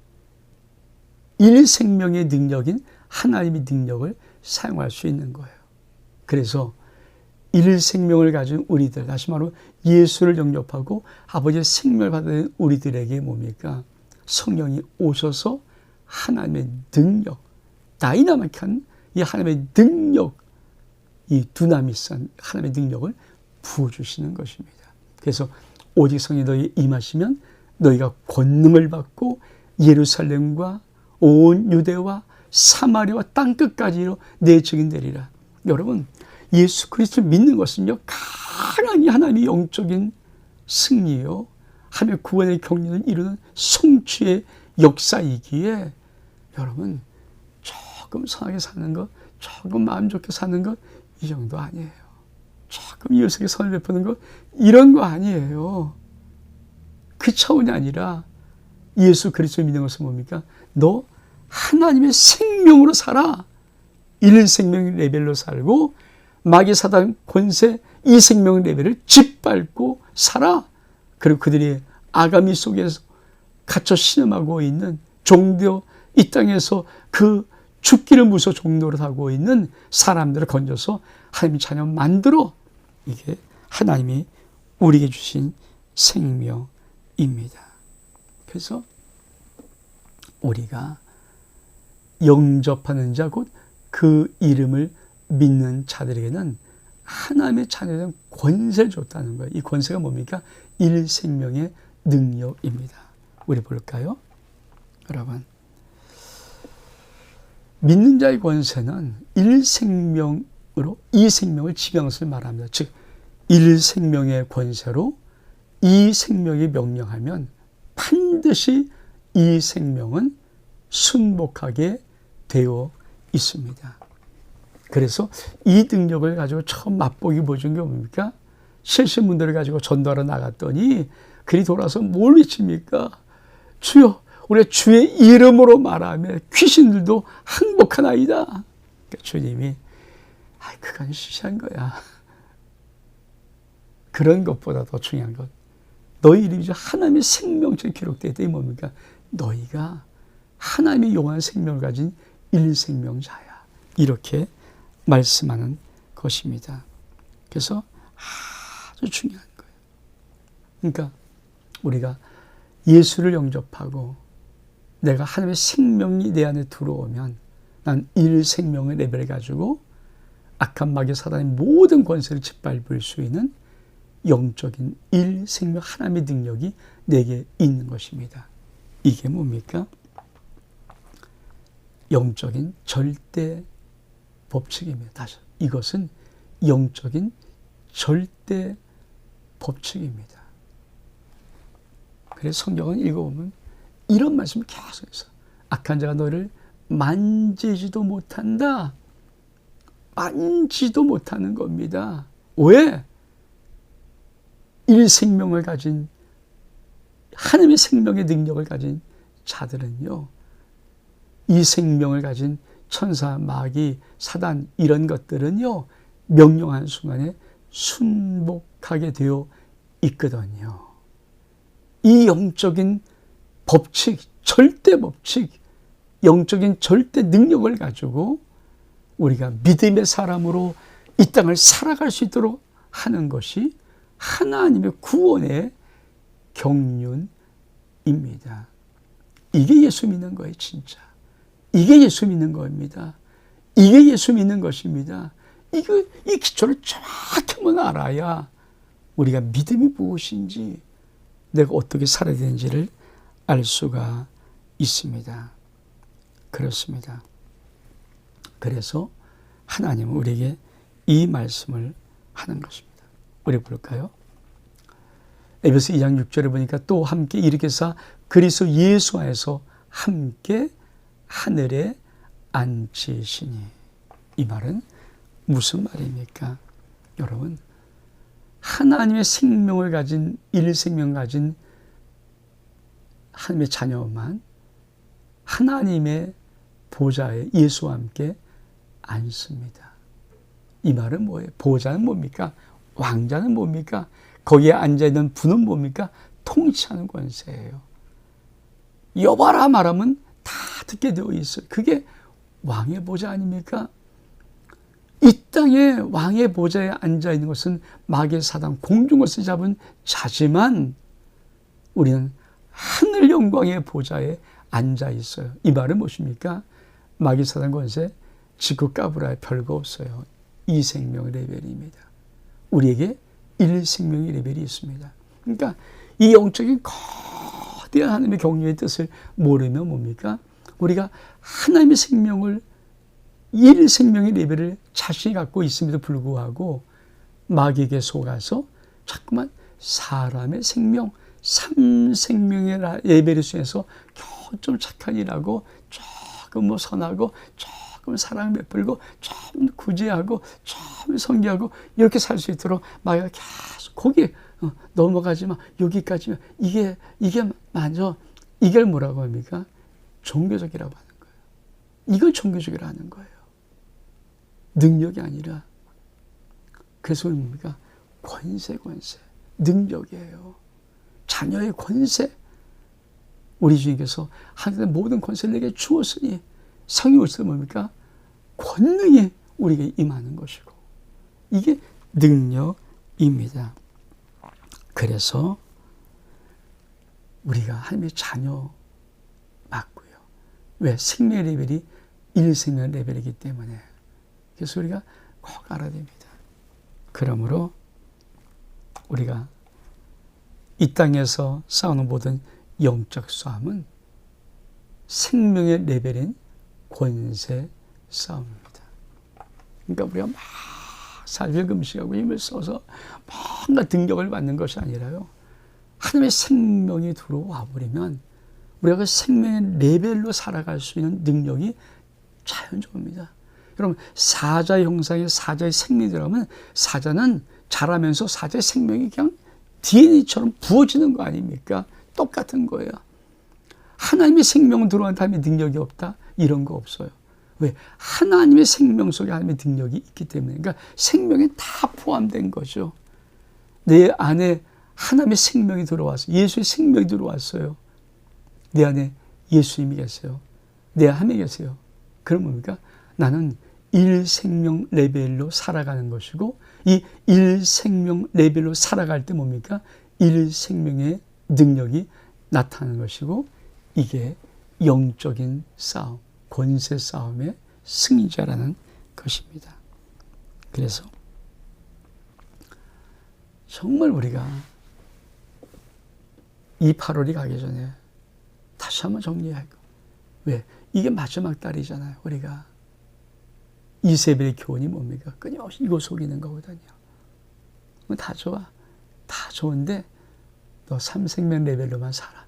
일생명의 능력인 하나님의 능력을 사용할 수 있는 거예요. 그래서 일생명을 가진 우리들, 다시 말하면 예수를 영접하고 아버지의 생명을 받은 우리들에게 뭡니까? 성령이 오셔서 하나님의 능력, 다이나믹한 이 하나님의 능력, 이 두나미산 하나님의 능력을 부어주시는 것입니다. 그래서 오직 성령이 너희에 임하시면 너희가 권능을 받고 예루살렘과 온 유대와 사마리아와 땅끝까지로 내 증인 되리라. 여러분, 예수 그리스도를 믿는 것은요, 가난히 하나님의 영적인 승리요, 하나님의 구원의 경륜을 이루는 성취의 역사이기에 여러분, 조금 선하게 사는 것, 조금 마음 좋게 사는 것, 이 정도 아니에요. 조금 이웃에게 선을 베푸는 것, 이런 거 아니에요. 그 차원이 아니라 예수 그리스도를 믿는 것은 뭡니까? 너 하나님의 생명으로 살아. 일생명 레벨로 살고 마귀 사단 권세 이 생명 레벨을 짓밟고 살아. 그리고 그들이 아가미 속에서 갇혀 신음하고 있는 종교, 이 땅에서 그 죽기를 무서워 종로를 하고 있는 사람들을 건져서 하나님의 자녀 만들어. 이게 하나님이 우리에게 주신 생명입니다. 그래서 우리가 영접하는 자, 곧 그 이름을 믿는 자들에게는 하나님의 자녀된 권세를 줬다는 거예요. 이 권세가 뭡니까? 일생명의 능력입니다. 우리 볼까요? 여러분, 믿는 자의 권세는 일생명으로 이 생명을 지배하는 것을 말합니다. 즉 일생명의 권세로 이 생명이 명령하면 반드시 이 생명은 순복하게 되어 있습니다. 그래서 이 능력을 가지고 처음 맛보기 보여준 게 뭡니까? 실신문들을 가지고 전도하러 나갔더니 그리 돌아서 뭘 외칩니까? 주여, 우리가 주의 이름으로 말하며 귀신들도 항복하나이다. 그러니까 주님이 그건 시시한 거야. 그런 것보다 더 중요한 것, 너희 이름이 하나님의 생명처럼 기록되어 있다. 이 뭡니까? 너희가 하나님의 영원한 생명을 가진 일생명자야. 이렇게 말씀하는 것입니다. 그래서 아주 중요한 거예요. 그러니까 우리가 예수를 영접하고 내가 하나님의 생명이 내 안에 들어오면 난 일생명의 레벨을 가지고 악한 마귀 사단의 모든 권세를 짓밟을 수 있는 영적인 일생명 하나님의 능력이 내게 있는 것입니다. 이게 뭡니까? 영적인 절대 법칙입니다. 다시, 이것은 영적인 절대 법칙입니다. 그래서 성경은 읽어보면 이런 말씀을 계속해서 악한 자가 너를 만지지도 못한다. 만지도 못하는 겁니다. 왜? 일생명을 가진 하나님의 생명의 능력을 가진 자들은요, 이 생명을 가진 천사, 마귀, 사단 이런 것들은요, 명령한 순간에 순복하게 되어 있거든요. 이 영적인 법칙, 절대 법칙, 영적인 절대 능력을 가지고 우리가 믿음의 사람으로 이 땅을 살아갈 수 있도록 하는 것이 하나님의 구원의 경륜입니다. 이게 예수 믿는 거예요, 진짜. 이게 예수 믿는 겁니다. 이게 예수 믿는 것입니다. 이 기초를 정확히만 알아야 우리가 믿음이 무엇인지, 내가 어떻게 살아야 되는지를 알 수가 있습니다. 그렇습니다. 그래서 하나님은 우리에게 이 말씀을 하는 것입니다. 우리 볼까요? 에베소 2장 6절에 보니까 또 함께 일으켜서 그리스도 예수 안에서 함께 하늘에 앉히시니. 이 말은 무슨 말입니까? 여러분, 하나님의 생명을 가진, 일생명 가진 하나님의 자녀만 하나님의 보좌에 예수와 함께 앉습니다. 이 말은 뭐예요? 보좌는 뭡니까? 왕자는 뭡니까? 거기에 앉아있는 분은 뭡니까? 통치하는 권세예요. 여봐라 말하면 다 듣게 되어 있어요. 그게 왕의 보좌 아닙니까? 이 땅에 왕의 보좌에 앉아있는 것은 마귀의 사단, 공중것을 잡은 자지만 우리는 하늘 영광의 보좌에 앉아있어요. 이 말은 무엇입니까? 마귀 사단 권세, 지구 까불어야 별거 없어요. 이 생명의 레벨입니다. 우리에게 일생명의 레벨이 있습니다. 그러니까 이 영적인 거대한 하나님의 경륜의 뜻을 모르면 뭡니까? 우리가 하나님의 생명을, 일생명의 레벨을 자신이 갖고 있음에도 불구하고 마귀에게 속아서 자꾸만 사람의 생명, 삼생명의 레벨을 수행해서 겨우 좀 착한 일하고, 조금 선하고, 조금 사랑을 베풀고, 좀 구제하고, 좀 성기하고, 이렇게 살 수 있도록 마귀가 계속 거기에 넘어가지 마, 여기까지만, 이게 맞아. 이걸 뭐라고 합니까? 종교적이라고 하는 거예요. 이걸 종교적이라고 하는 거예요. 능력이 아니라. 그래서 뭡니까? 권세, 능력이에요. 자녀의 권세. 우리 주님께서 하나님의 모든 권세를 내게 주었으니 성령이 오실 때 뭡니까? 권능이 우리에게 임하는 것이고, 이게 능력입니다. 그래서 우리가 하나님의 자녀 맞고요. 왜? 생명 레벨이 1생명 레벨이기 때문에. 그래서 우리가 꼭 알아야 됩니다. 그러므로 우리가 이 땅에서 싸우는 모든 영적 싸움은 생명의 레벨인 권세 싸움입니다. 그러니까 우리가 막 살필 금식하고 힘을 써서 뭔가 능력을 받는 것이 아니라요, 하나님의 생명이 들어와 버리면 우리가 그 생명의 레벨로 살아갈 수 있는 능력이 자연적입니다. 여러분, 사자의 형상에 사자의 생명이 들어가면 사자는 자라면서 사자의 생명이 그냥 DNA처럼 부어지는 거 아닙니까? 똑같은 거예요. 하나님의 생명은 들어간 다음에 능력이 없다? 이런 거 없어요. 왜? 하나님의 생명 속에 하나님의 능력이 있기 때문에. 그러니까 생명에 다 포함된 거죠. 내 안에 하나님의 생명이 들어왔어요. 예수의 생명이 들어왔어요. 내 안에 예수님이 계세요. 내 안에 계세요. 그럼 뭡니까? 나는 1생명 레벨로 살아가는 것이고, 이 1생명 레벨로 살아갈 때 뭡니까? 1생명의 능력이 나타나는 것이고, 이게 영적인 싸움, 권세 싸움의 승리자라는 것입니다. 그래서 정말 우리가 이 8월이 가기 전에 다시 한번 정리하고, 왜? 이게 마지막 달이잖아요. 우리가 이세벨의 교훈이 뭡니까? 끊임없이 이거 속이는 거거든요. 다 좋아. 다 좋은데 너 3생명 레벨로만 살아.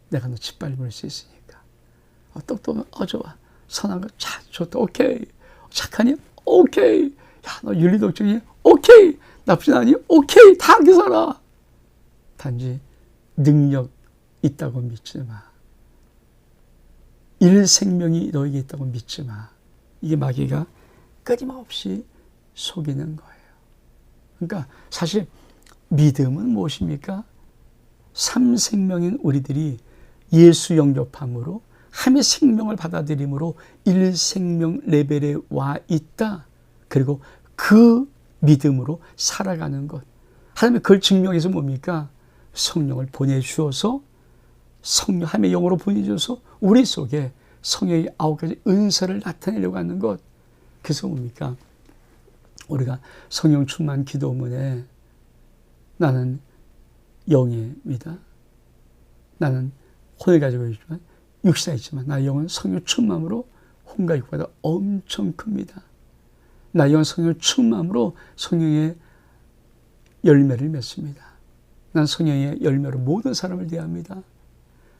내가 너 짓밟을 수 있으니까. 똑똑하면 좋아. 선한 거 좋다. 오케이. 착하니? 오케이. 야, 너 윤리독증이? 오케이. 나쁘지 않니? 오케이. 다 그렇게 살아. 단지 능력 있다고 믿지 마. 1생명이 너에게 있다고 믿지 마. 이게 마귀가 끊임없이 속이는 거예요. 그러니까 사실 믿음은 무엇입니까? 3생명인 우리들이 예수 영접함으로 하나님의 생명을 받아들임으로 1생명 레벨에 와 있다. 그리고 그 믿음으로 살아가는 것. 하나님의 그걸 증명해서 뭡니까? 성령을 보내주어서, 성령 하나님의 영으로 보내주어서 우리 속에 성령의 9가지 은사를 나타내려고 하는 것. 그래서 뭡니까? 우리가 성령 충만 기도문에 나는 영입니다. 나는 혼을 가지고 있지만 육신이 있지만 나의 영은 성령 충만으로 혼과 육보다 엄청 큽니다. 나의 영은 성령 충만으로 성령의 열매를 맺습니다. 난 성령의 열매로 모든 사람을 대합니다.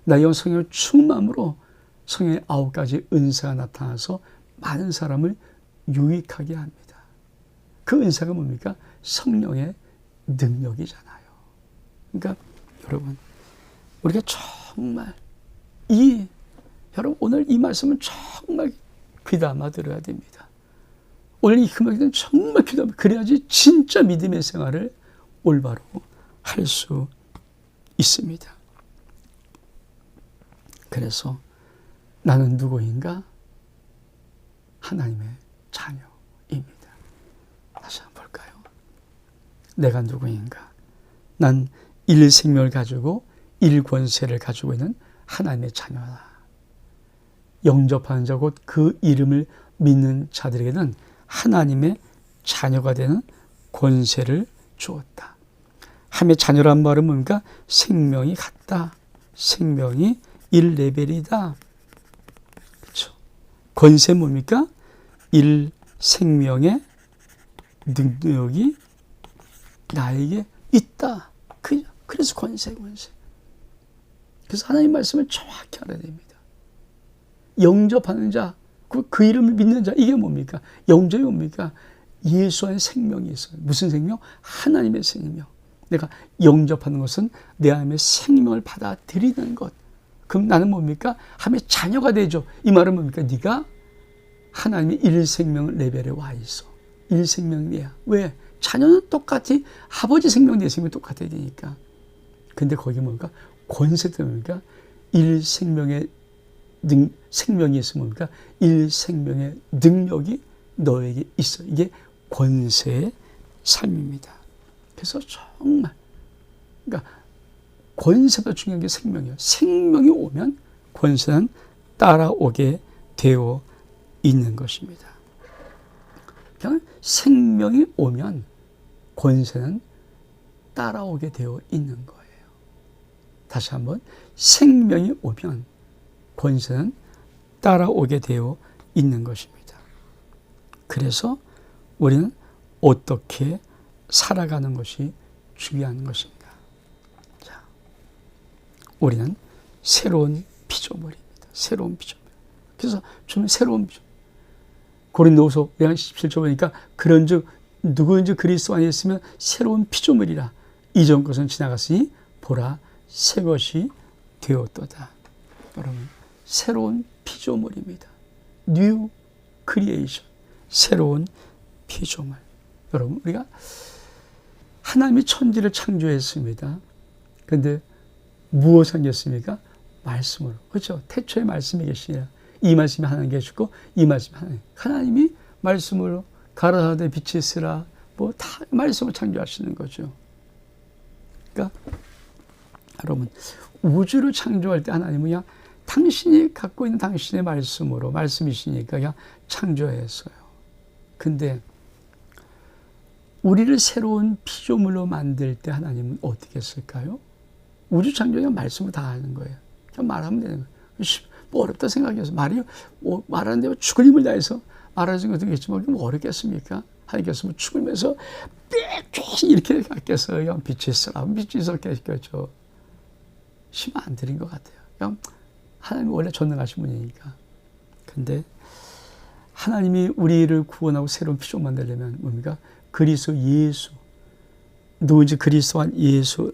나의 영은 성령 충만으로 성령의 9가지 은사가 나타나서 많은 사람을 유익하게 합니다. 그 은사가 뭡니까? 성령의 능력이잖아요. 그러니까 여러분, 우리가 정말 여러분 오늘 이 말씀은 정말 귀담아 들어야 됩니다. 오늘 이 금요일은 정말 귀담아, 그래야지 진짜 믿음의 생활을 올바로 할 수 있습니다. 그래서 나는 누구인가? 하나님의 자녀입니다. 다시 한번 볼까요? 내가 누구인가? 난 1생명을 가지고 1권세를 가지고 있는 하나님의 자녀다. 영접하는 자 곧 그 이름을 믿는 자들에게는 하나님의 자녀가 되는 권세를 주었다. 하나님의 자녀란 말은 뭡니까? 생명이 같다. 생명이 1레벨이다. 그렇죠? 권세 뭡니까? 1생명의 능력이 나에게 있다. 그래서 권세. 그래서 하나님 말씀을 정확히 알아야 됩니다. 영접하는 자, 그 이름을 믿는 자, 이게 뭡니까? 영접이 뭡니까? 예수 안에 생명이 있어요. 무슨 생명? 하나님의 생명. 내가 영접하는 것은 내 안에 생명을 받아들이는 것. 그럼 나는 뭡니까? 하나님의 자녀가 되죠. 이 말은 뭡니까? 네가 하나님의 1생명 레벨에 와 있어. 1생명이야. 왜? 자녀는 똑같이 아버지 생명 내 생명 똑같아야 되니까. 근데 거기 뭔가 권세도 뭡니까? 생명이 있으면 뭡니까? 생명의 능력이 너에게 있어. 이게 권세의 삶입니다. 그래서 정말 그러니까 권세보다 중요한 게 생명이에요. 생명이 오면 권세는 따라오게 되어 있는 것입니다. 그냥 생명이 오면 권세는 따라오게 되어 있는 거예요. 다시 한번, 생명이 오면 권세는 따라오게 되어 있는 것입니다. 그래서 우리는 어떻게 살아가는 것이 중요한 것인가? 자, 우리는 새로운 피조물입니다. 새로운 피조물. 그래서 좀 새로운 피조물. 고린도후서 17절 보니까 그런즉 누구든지 그리스도 안에 있으면 새로운 피조물이라. 이전 것은 지나갔으니 보라 새 것이 되었도다. 여러분, 새로운 피조물입니다. New creation. 새로운 피조물. 여러분, 우리가 하나님이 천지를 창조했습니다. 그런데 무엇을 하셨습니까? 말씀으로. 그렇죠? 태초에 말씀이 계시니라. 이 말씀이 하나님 계시고 이 말씀이 하나님. 하나님이 말씀으로 가라사대 빛이 있으라. 뭐 다 말씀으로 창조하시는 거죠. 그러니까 여러분, 우주를 창조할 때 하나님은 그냥 당신이 갖고 있는 당신의 말씀으로, 말씀이시니까 그냥 창조했어요. 근데 우리를 새로운 피조물로 만들 때 하나님은 어떻게 했을까요? 우주 창조가 말씀을 다 하는 거예요. 그냥 말하면 되는 거예요. 뭐 어렵다 생각해서 뭐 말하는데 죽을 힘을 다해서 말하는 것도 있겠지만 뭐 어렵겠습니까? 하나님께서 뭐 죽으면서 빽빽 이렇게 갔겠어요. 빛이 있어라. 빛이 있었게 했겠죠. 힘 안 들인 것 같아요. 그냥 하나님이 원래 전능하신 분이니까. 근데 하나님이 우리를 구원하고 새로운 피조 만들려면 뭡니까? 그리스도 예수. 누구든지 그리스도 안 예수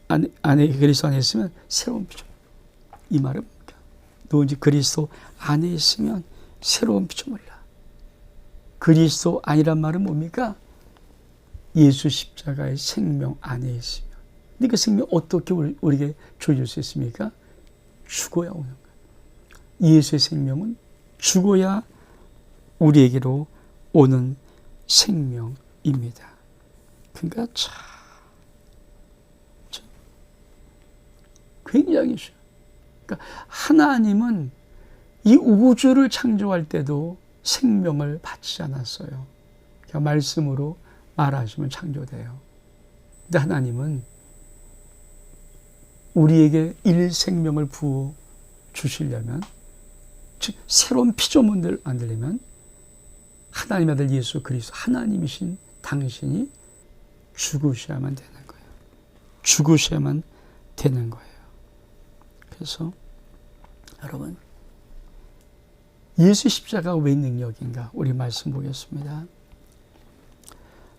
안에 그리스도 안에 있으면 새로운 피조. 이 말은 뭡니까? 누구든지 그리스도 안에 있으면 새로운 피조물이라. 그리스도 아니란 말은 뭡니까? 예수 십자가의 생명 안에 있으면. 근데 그 생명 어떻게 우리에게 주어질 수 있습니까? 죽어야 오는 거예요. 예수의 생명은 죽어야 우리에게로 오는 생명입니다. 그러니까 참 굉장히 쉬워요. 그러니까 하나님은 이 우주를 창조할 때도 생명을 받지 않았어요. 그냥 말씀으로 말하시면 창조돼요. 근데 하나님은 우리에게 일생명을 부어 주시려면, 즉 새로운 피조물을 만들려면 하나님의 아들 예수 그리스도, 하나님이신 당신이 죽으셔야만 되는 거예요. 죽으셔야만 되는 거예요. 그래서 여러분, 예수 십자가가 왜 능력인가? 우리 말씀 보겠습니다.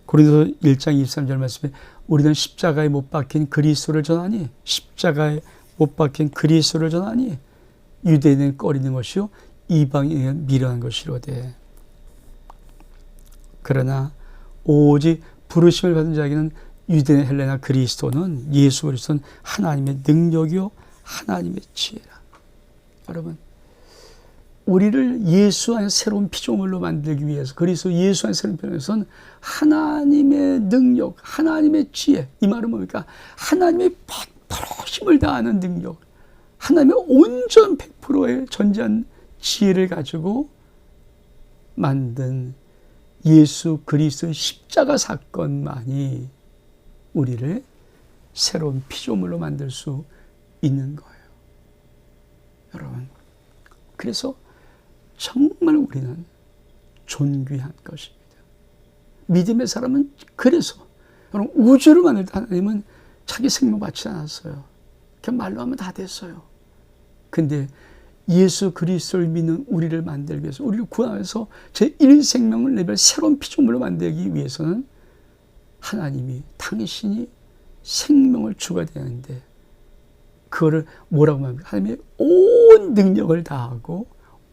고린도서 1장 23절 말씀에 우리는 십자가에 못 박힌 그리스도를 전하니, 십자가에 못 박힌 그리스도를 전하니 유대인은 꺼리는 것이요 이방인은 미련한 것이로되, 그러나 오직 부르심을 받은 자에게는 유대인 헬레나 그리스도는, 예수 그리스도는 하나님의 능력이요 하나님의 지혜라. 여러분, 우리를 예수 안에 새로운 피조물로 만들기 위해서, 그리스도 예수 안에 새로운 피조물에서는 하나님의 능력, 하나님의 지혜, 이 말은 뭡니까? 하나님의 100% 힘을 다하는 능력, 하나님의 온전 100%의 전지한 지혜를 가지고 만든 예수 그리스도의 십자가 사건만이 우리를 새로운 피조물로 만들 수 있는 거예요. 여러분, 그래서 정말 우리는 존귀한 것입니다. 믿음의 사람은 그래서, 여러분, 우주를 만들 때 하나님은 자기 생명 받지 않았어요. 그냥 말로 하면 다 됐어요. 근데 예수 그리스도를 믿는 우리를 만들기 위해서, 우리를 구하면서 제1생명을 내별 새로운 피조물로 만들기 위해서는 하나님이, 당신이 생명을 주어야 되는데, 그거를 뭐라고 합니까? 하나님의 온 능력을 다하고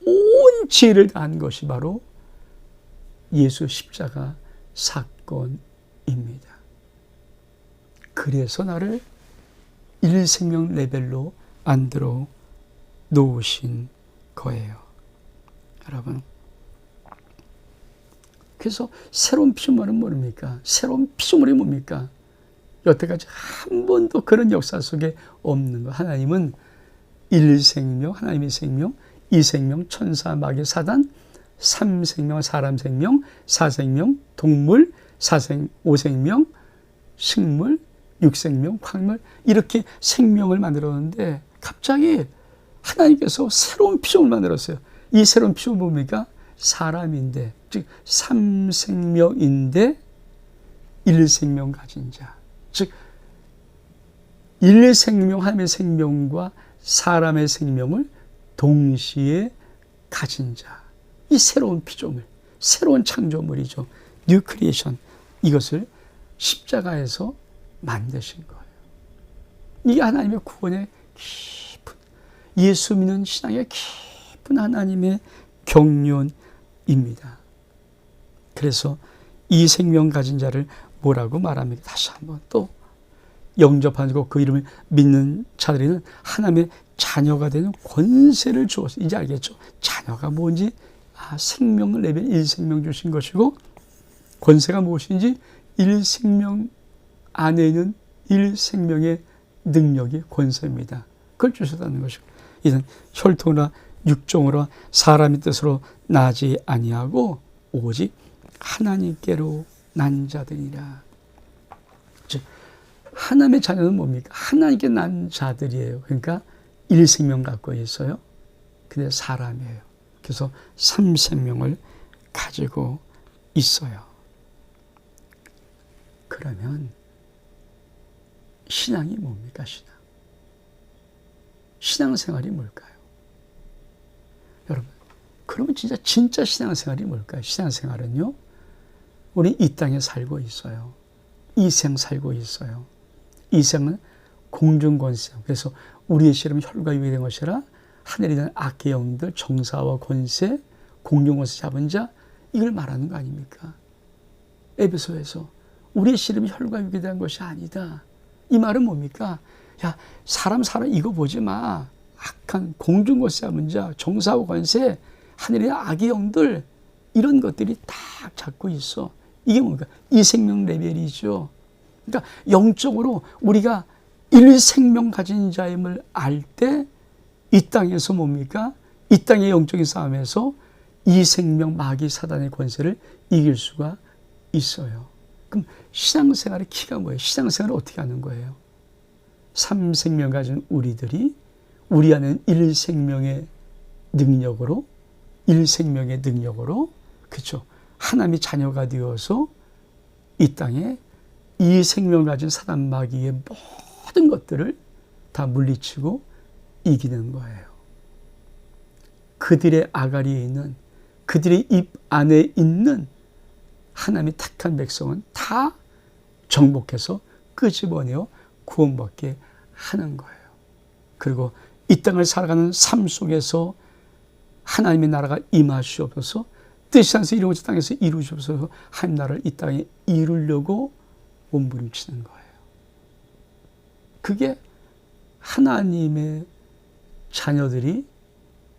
온 지혜를 다한 것이 바로 예수 십자가 사건입니다. 그래서 나를 일생명 레벨로 만들어 놓으신 거예요. 여러분. 그래서 새로운 피조물은 뭡니까? 새로운 피조물이 뭡니까? 여태까지 한 번도 그런 역사 속에 없는 거. 하나님은 일생명, 하나님의 생명, 이생명, 천사, 마귀, 사단, 삼생명, 사람 생명, 사생명, 동물, 오생명, 식물, 육생명, 광물, 이렇게 생명을 만들었는데 갑자기 하나님께서 새로운 피조물을 만들었어요. 이 새로운 피조물은 뭡니까? 사람인데, 즉 삼생명인데 일생명 가진 자. 즉 일생명, 하나님의 생명과 사람의 생명을 동시에 가진 자. 이 새로운 피조물, 새로운 창조물이죠. 뉴 크리에이션. 이것을 십자가에서 만드신 거예요. 이게 하나님의 구원의 깊은, 예수 믿는 신앙의 깊은 하나님의 경륜입니다. 그래서 이 생명 가진 자를 뭐라고 말합니까? 다시 한번 또 영접하고 그 이름을 믿는 자들에는 하나님의 자녀가 되는 권세를 주었어요. 이제 알겠죠? 자녀가 뭔지, 생명 레벨 1생명 주신 것이고, 권세가 무엇인지 1생명 안에 있는 1생명의 능력이 권세입니다. 그걸 주셨다는 것이고, 이는 혈통이나 육종으로 사람의 뜻으로 나지 아니하고 오직 하나님께로 난 자들이라. 즉 하나님의 자녀는 뭡니까? 하나님께 난 자들이에요. 그러니까 1생명 갖고 있어요. 근데 사람이에요. 그래서 3생명을 가지고 있어요. 그러면 신앙이 뭡니까? 신앙생활이 뭘까요? 여러분, 그러면 진짜 신앙생활이 뭘까요? 신앙생활은요, 우리 이 땅에 살고 있어요. 이 생 살고 있어요. 이 생은 공중권세. 그래서 우리의 씨름은 혈과 육이 된 것이라 하늘에 있는 악의 영들, 정사와 권세, 공중권세 잡은 자, 이걸 말하는 거 아닙니까? 에베소에서 우리의 씨름이 혈과 육이 된 것이 아니다. 이 말은 뭡니까? 야, 사람 이거 보지 마. 악한 공중권세 잡은 자, 정사와 권세, 하늘의 악의 영들, 이런 것들이 딱 잡고 있어. 이게 뭡니까? 이 생명 레벨이죠. 그러니까 영적으로 우리가 일생명 가진 자임을 알 때 이 땅에서 뭡니까? 이 땅의 영적인 싸움에서 이 생명 마귀 사단의 권세를 이길 수가 있어요. 그럼 신앙생활의 키가 뭐예요? 신앙생활을 어떻게 하는 거예요? 3생명 가진 우리들이 우리 안에는 1생명의 능력으로, 그렇죠? 하나님의 자녀가 되어서 이 땅에 이 생명을 가진 사단 마귀의 모든 것들을 다 물리치고 이기는 거예요. 그들의 아가리에 있는, 그들의 입 안에 있는 하나님의 택한 백성은 다 정복해서 끄집어내어 구원받게 하는 거예요. 그리고 이 땅을 살아가는 삶 속에서 하나님의 나라가 임하시옵소서, 뜻이 안에서 이루어진 땅에서 이루시옵소서, 하나님 나라를 이 땅에 이루려고 몸부림치는 거예요. 그게 하나님의 자녀들이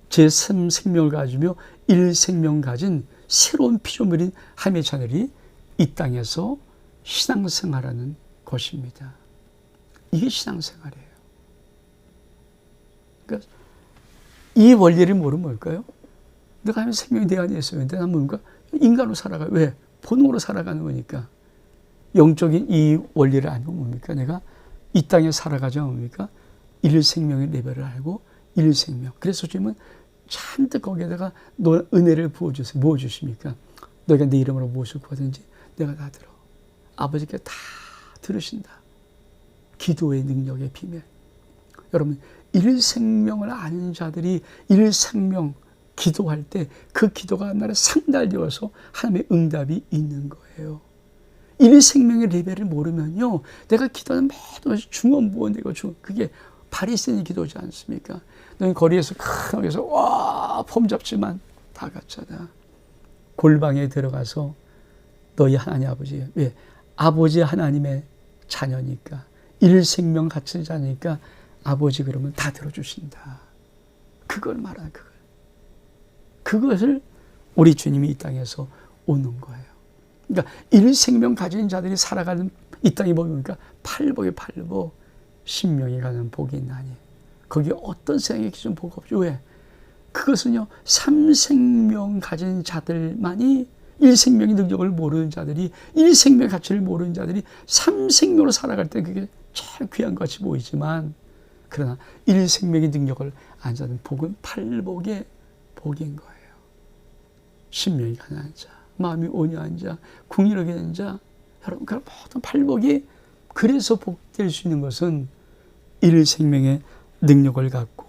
제3생명을 가지며 1생명 가진 새로운 피조물인 하나님의 자녀들이 이 땅에서 신앙생활하는 것입니다. 이게 신앙생활이에요. 그러니까 이 원리를 모르면 뭘까요? 내가 하면 생명이 내 안에 있어요. 내가 뭔가 인간으로 살아가요. 왜? 본능으로 살아가는 거니까. 영적인 이 원리를 알고 뭡니까? 내가 이 땅에 살아가자 뭡니까? 1생명의 레벨을 알고 1생명. 그래서 주님은 잔뜩 거기에다가 은혜를 부어주세요. 뭐 주십니까? 너희가 내 이름으로 무엇을 구하든지 내가 다 들어. 아버지께 다 들으신다. 기도의 능력의 비밀. 여러분, 1생명을 아는 자들이 1생명 기도할 때 그 기도가 나를 상달되어서 하나님의 응답이 있는 거예요. 1생명의 레벨을 모르면요, 내가 기도하는 모든 것이 중언부언되고 그게 바리새인의 기도지 않습니까? 너희 거리에서 큰 여기서 와 폼 잡지만 다 가짜다. 골방에 들어가서 너희 하나님 아버지, 왜? 아버지 하나님의 자녀니까, 일생명 같은 자니까 아버지 그러면 다 들어주신다. 그걸 말하는 그걸. 그것을 우리 주님이 이 땅에서 오는 거예요. 그러니까 일생명 가진 자들이 살아가는 이 땅이 뭡니까? 팔복이 팔복, 신명이 가는 복이 있나니. 거기에 어떤 생의 기준 복 없죠. 왜? 그것은요, 삼생명 가진 자들만이, 일생명의 능력을 모르는 자들이, 일생명의 가치를 모르는 자들이 삼생명으로 살아갈 때 그게 참 귀한 것 같이 보이지만, 그러나 일생명의 능력을 안 자는 복은 팔복의 복인 거예요. 신명이 가난한 자, 마음이 온유한 자, 궁일하게 된 자, 여러분, 그 모든 팔복이, 그래서 복될 수 있는 것은 일생명의 능력을 갖고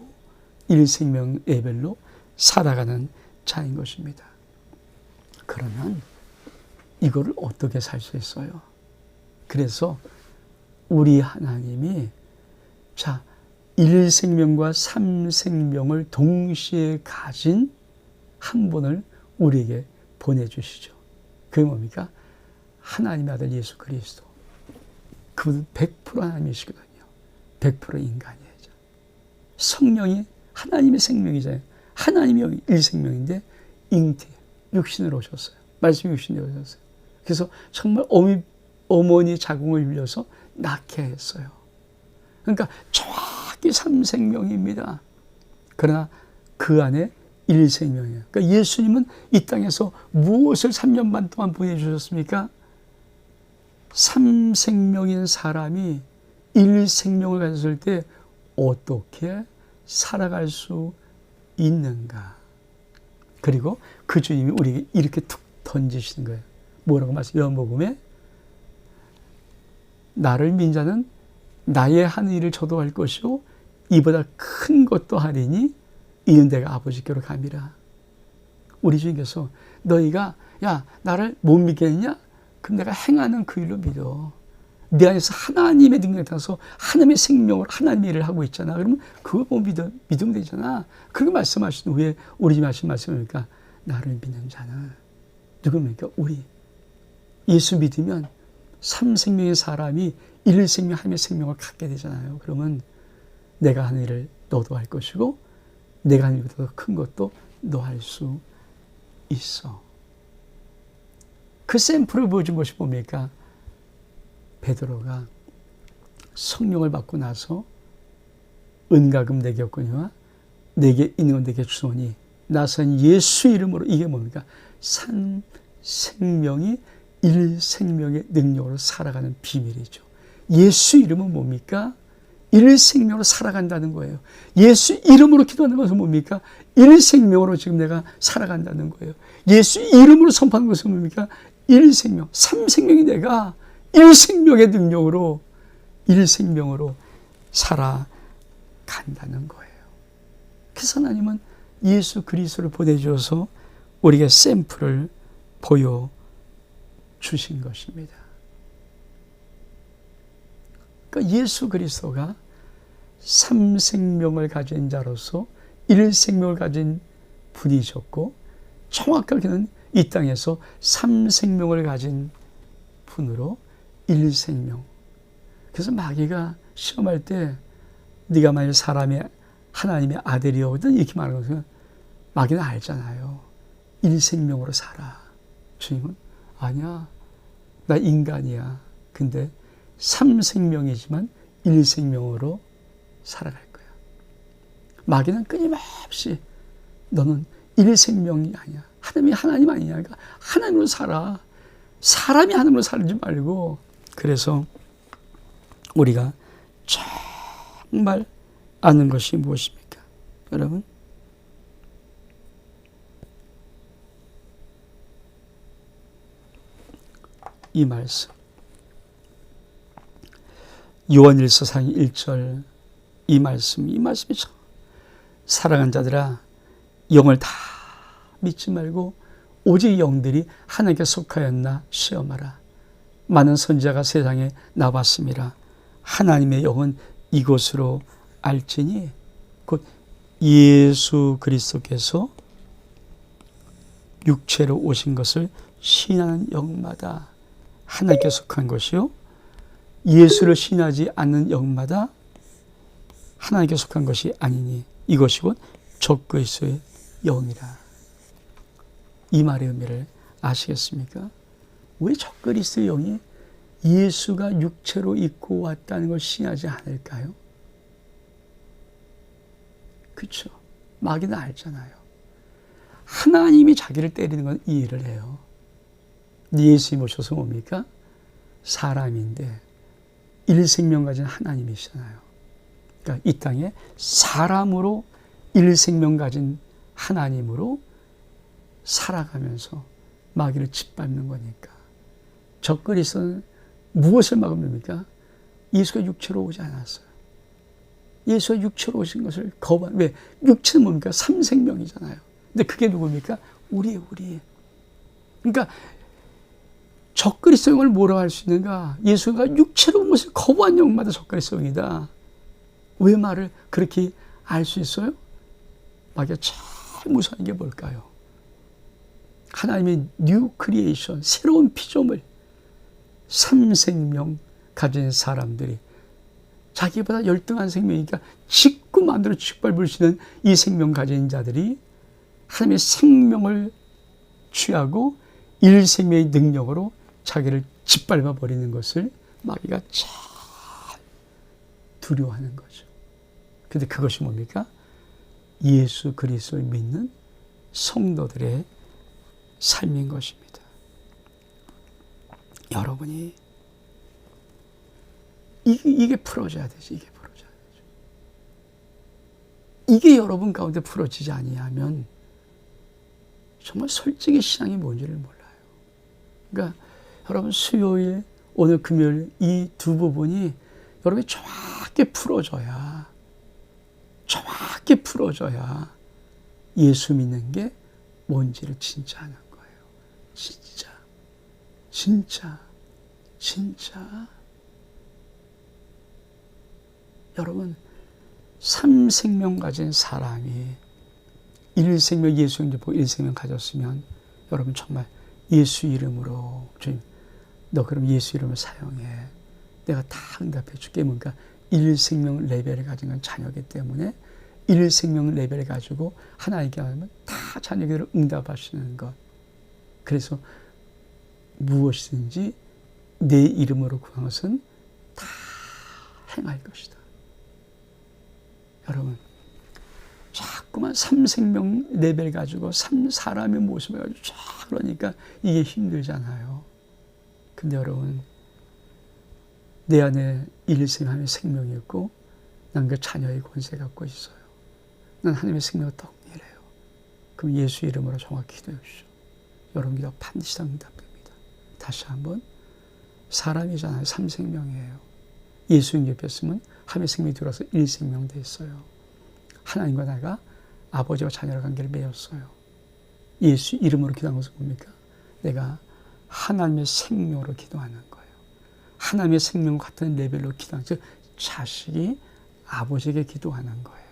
일생명 레벨로 살아가는 자인 것입니다. 그러면 이거를 어떻게 살 수 있어요? 그래서 우리 하나님이 자, 일생명과 삼생명을 동시에 가진 한 분을 우리에게 보내주시죠. 그게 뭡니까? 하나님의 아들 예수 그리스도. 그분은 100% 하나님이시거든요. 100% 인간이에요. 성령이 하나님의 생명이잖아요. 하나님이 일생명인데 잉태, 육신으로 오셨어요. 말씀이 육신으로 오셨어요. 그래서 정말 어머니 자궁을 빌려서 낳게 했어요. 그러니까 정확히 삼생명입니다. 그러나 그 안에 일생명이에요. 그러니까 예수님은 이 땅에서 무엇을 3년 반 동안 보내주셨습니까? 삼생명인 사람이 일생명을 가졌을 때 어떻게 살아갈 수 있는가. 그리고 그 주님이 우리에게 이렇게 툭 던지시는 거예요. 뭐라고 말씀? 요한복음에 나를 믿는 자는 나의 하는 일을 저도 할 것이요 이보다 큰 것도 하리니 이는 내가 아버지께로 감이라. 우리 주님께서 너희가 야 나를 못 믿겠냐? 그럼 내가 행하는 그 일로 믿어. 내 안에서 하나님의 능력이 나서 하나님의 생명을 하나님의 일을 하고 있잖아. 그러면 그거 뭐 믿으면 되잖아. 그렇게 말씀하신 후에 우리 집 하신 말씀이니까 나를 믿는 자는 누굽니까? 우리. 예수 믿으면 삼생명의 사람이 일생명 하나님의 생명을 갖게 되잖아요. 그러면 내가 하는 일을 너도 할 것이고 내가 하는 일보다 더 큰 것도 너 할 수 있어. 그 샘플을 보여준 것이 뭡니까? 베드로가 성령을 받고 나서 은가금 내게 없거니와 내게 있는 건 내게 주소니 나선 예수 이름으로. 이게 뭡니까? 산 생명이 일생명의 능력으로 살아가는 비밀이죠. 예수 이름은 뭡니까? 일생명으로 살아간다는 거예요. 예수 이름으로 기도하는 것은 뭡니까? 일생명으로 지금 내가 살아간다는 거예요. 예수 이름으로 선포하는 것은 뭡니까? 일생명, 삼생명이 내가 일생명의 능력으로 일생명으로 살아간다는 거예요. 그래서 하나님은 예수 그리스도를 보내주셔서 우리에게 샘플을 보여주신 것입니다. 그러니까 예수 그리스도가 삼생명을 가진 자로서 일생명을 가진 분이셨고 정확하게는 이 땅에서 삼생명을 가진 분으로 일생명. 그래서 마귀가 시험할 때 네가 만약 사람의 하나님의 아들이거든 이렇게 말하는 것은 마귀는 알잖아요. 일생명으로 살아. 주님은 아니야. 나 인간이야. 근데 삼생명이지만 일생명으로 살아갈 거야. 마귀는 끊임없이 너는 일생명이 아니야. 하나님이 하나님 아니냐. 그러니까 하나님으로 살아. 사람이 하나님으로 살지 말고. 그래서 우리가 정말 아는 것이 무엇입니까? 여러분, 이 말씀 요한일서 4장 1절 이 말씀이 참 사랑하는 자들아 영을 다 믿지 말고 오직 영들이 하나님께 속하였나 시험하라. 많은 선지자가 세상에 나왔음이라. 하나님의 영은 이것으로 알지니 곧 예수 그리스도께서 육체로 오신 것을 신하는 영마다 하나님께 속한 것이요 예수를 신하지 않는 영마다 하나님께 속한 것이 아니니 이것이 곧 적그리스도의 영이라. 이 말의 의미를 아시겠습니까? 왜 적그리스도의 영이 예수가 육체로 입고 왔다는 걸 신하지 않을까요? 그렇죠. 마귀는 알잖아요. 하나님이 자기를 때리는 건 이해를 해요. 예수님 오셔서 뭡니까? 사람인데 일생명 가진 하나님이시잖아요. 그러니까 이 땅에 사람으로 일생명 가진 하나님으로 살아가면서 마귀를 짓밟는 거니까. 적그리스도는 무엇을 막습니까? 예수가 육체로 오지 않았어요. 예수가 육체로 오신 것을 거부한. 왜? 육체는 뭡니까? 삼생명이잖아요. 근데 그게 누굽니까? 우리예요, 우리. 그러니까 적그리스도 영을 뭐라고 할 수 있는가? 예수가 육체로 온 것을 거부한 영마다 적그리스도 영이다. 왜 말을 그렇게 알 수 있어요? 마귀가 제일 무서운 게 뭘까요? 하나님의 뉴 크리에이션, 새로운 피조물, 삼생명 가진 사람들이 자기보다 열등한 생명이니까 짓고 마음대로 짓밟을 수 있는 이 생명 가진 자들이 하나님의 생명을 취하고 일생명의 능력으로 자기를 짓밟아 버리는 것을 마귀가 잘 두려워하는 거죠. 그런데 그것이 뭡니까? 예수 그리스도를 믿는 성도들의 삶인 것입니다. 여러분이 이게 풀어져야 되지. 이게 풀어져야 되죠. 이게 여러분 가운데 풀어지지 아니하면 정말 솔직히 신앙이 뭔지를 몰라요. 그러니까 여러분 수요일, 오늘 금요일 이 두 부분이 여러분이 정확히 풀어져야 예수 믿는 게 뭔지를 진짜 아는 거예요. 진짜. 여러분, 삼생명 가진 사람이 일생명 예수 영접하고 일생명 가졌으면 여러분 정말 예수 이름으로 주님, 너 그럼 예수 이름을 사용해. 내가 다 응답해 줄게. 뭔가 일생명 레벨을 가진 건 자녀이기 때문에 일생명 레벨을 가지고 하나님께 하면 다 자녀에게 응답하시는 것. 그래서 무엇이든지 내 이름으로 구한 것은 다 행할 것이다. 여러분, 자꾸만 삼생명 레벨 가지고 사람의 모습을 가지고 쫙 그러니까 이게 힘들잖아요. 근데 여러분, 내 안에 일생하나님의 생명이 있고 난 그 자녀의 권세 갖고 있어요. 난 하나님의 생명을 떡이래요. 그럼 예수 이름으로 정확히 기도해 주시오. 여러분 기도 반드시 응답됩니다. 다시 한번, 사람이잖아요. 삼생명이에요. 예수 영접했으면 하나님의 생명이 들어와서 일생명 됐어요. 하나님과 내가 아버지와 자녀의 관계를 맺었어요. 예수 이름으로 기도한 것은 뭡니까? 내가 하나님의 생명으로 기도하는 거예요. 하나님의 생명과 같은 레벨로 기도하는, 즉 자식이 아버지에게 기도하는 거예요.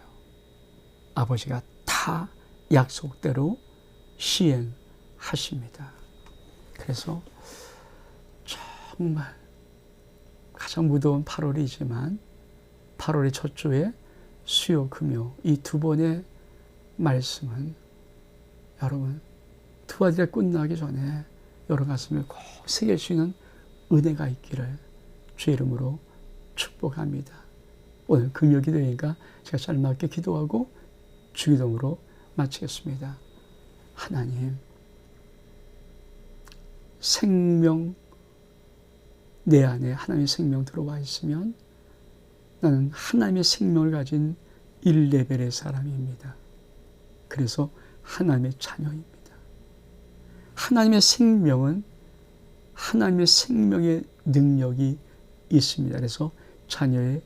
아버지가 다 약속대로 시행하십니다. 그래서 정말 가장 무더운 8월이지만 8월의 첫 주에 수요, 금요 이 두 번의 말씀은 여러분 두 아들이 끝나기 전에 여러분 가슴에 꼭 새길 수 있는 은혜가 있기를 주의 이름으로 축복합니다. 오늘 금요 기도니까 제가 짤막게 기도하고 주기도문으로 마치겠습니다. 하나님, 생명, 내 안에 하나님의 생명 들어와 있으면 나는 하나님의 생명을 가진 1레벨의 사람입니다. 그래서 하나님의 자녀입니다. 하나님의 생명은 하나님의 생명의 능력이 있습니다. 그래서 자녀의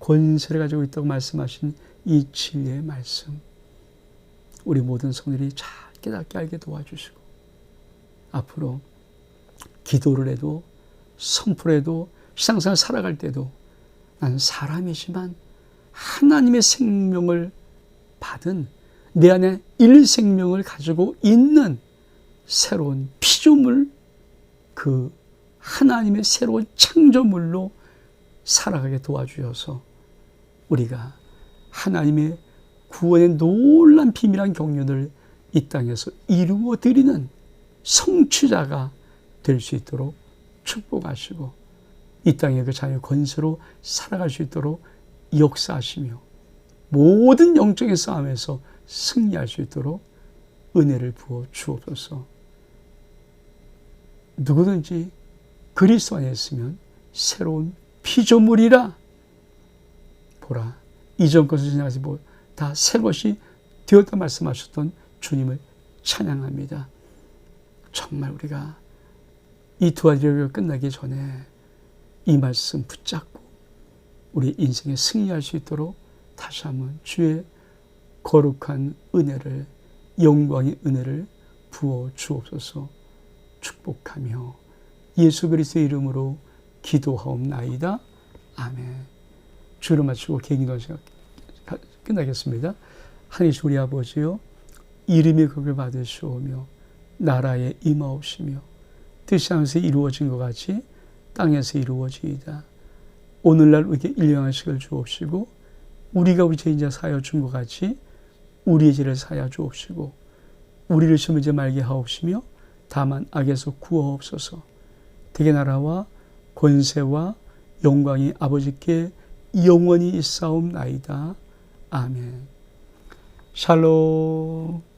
권세를 가지고 있다고 말씀하신 이 진리의 말씀, 우리 모든 성들이 잘 깨닫게 알게 도와주시고 앞으로 기도를 해도 선포를 해도 신앙생활 살아갈 때도 나는 사람이지만 하나님의 생명을 받은 내 안에 일생명을 가지고 있는 새로운 피조물, 그 하나님의 새로운 창조물로 살아가게 도와주셔서 우리가 하나님의 구원의 놀란 비밀한 경륜을 이 땅에서 이루어드리는 성취자가 될 수 있도록 축복하시고 이 땅의 그 자녀 권세로 살아갈 수 있도록 역사하시며 모든 영적인 싸움에서 승리할 수 있도록 은혜를 부어 주옵소서. 누구든지 그리스도 안에 있으면 새로운 피조물이라. 보라, 이전 것을 지나가지 다 새 것이 되었다 말씀하셨던 주님을 찬양합니다. 정말 우리가 이 두 가지가 끝나기 전에 이 말씀 붙잡고 우리 인생에 승리할 수 있도록 다시 한번 주의 거룩한 은혜를, 영광의 은혜를 부어 주옵소서. 축복하며 예수 그리스도의 이름으로 기도하옵나이다. 아멘. 주를 마치고 개인기도 시간 끝나겠습니다. 하나님 우리 아버지요, 이름이 극을 받으시오며 나라에 임하옵시며 뜻이 하늘에서 이루어진 것 같이 땅에서 이루어지이다. 오늘날 우리에게 일용할 식을 주옵시고 우리가 우리 죄인자 사하여 준 것 같이 우리의 죄를 사하여 주옵시고 우리를 시험하지 말게 하옵시며 다만 악에서 구하옵소서. 대개 나라와 권세와 영광이 아버지께 영원히 있사옵나이다. 아멘. 샬롬.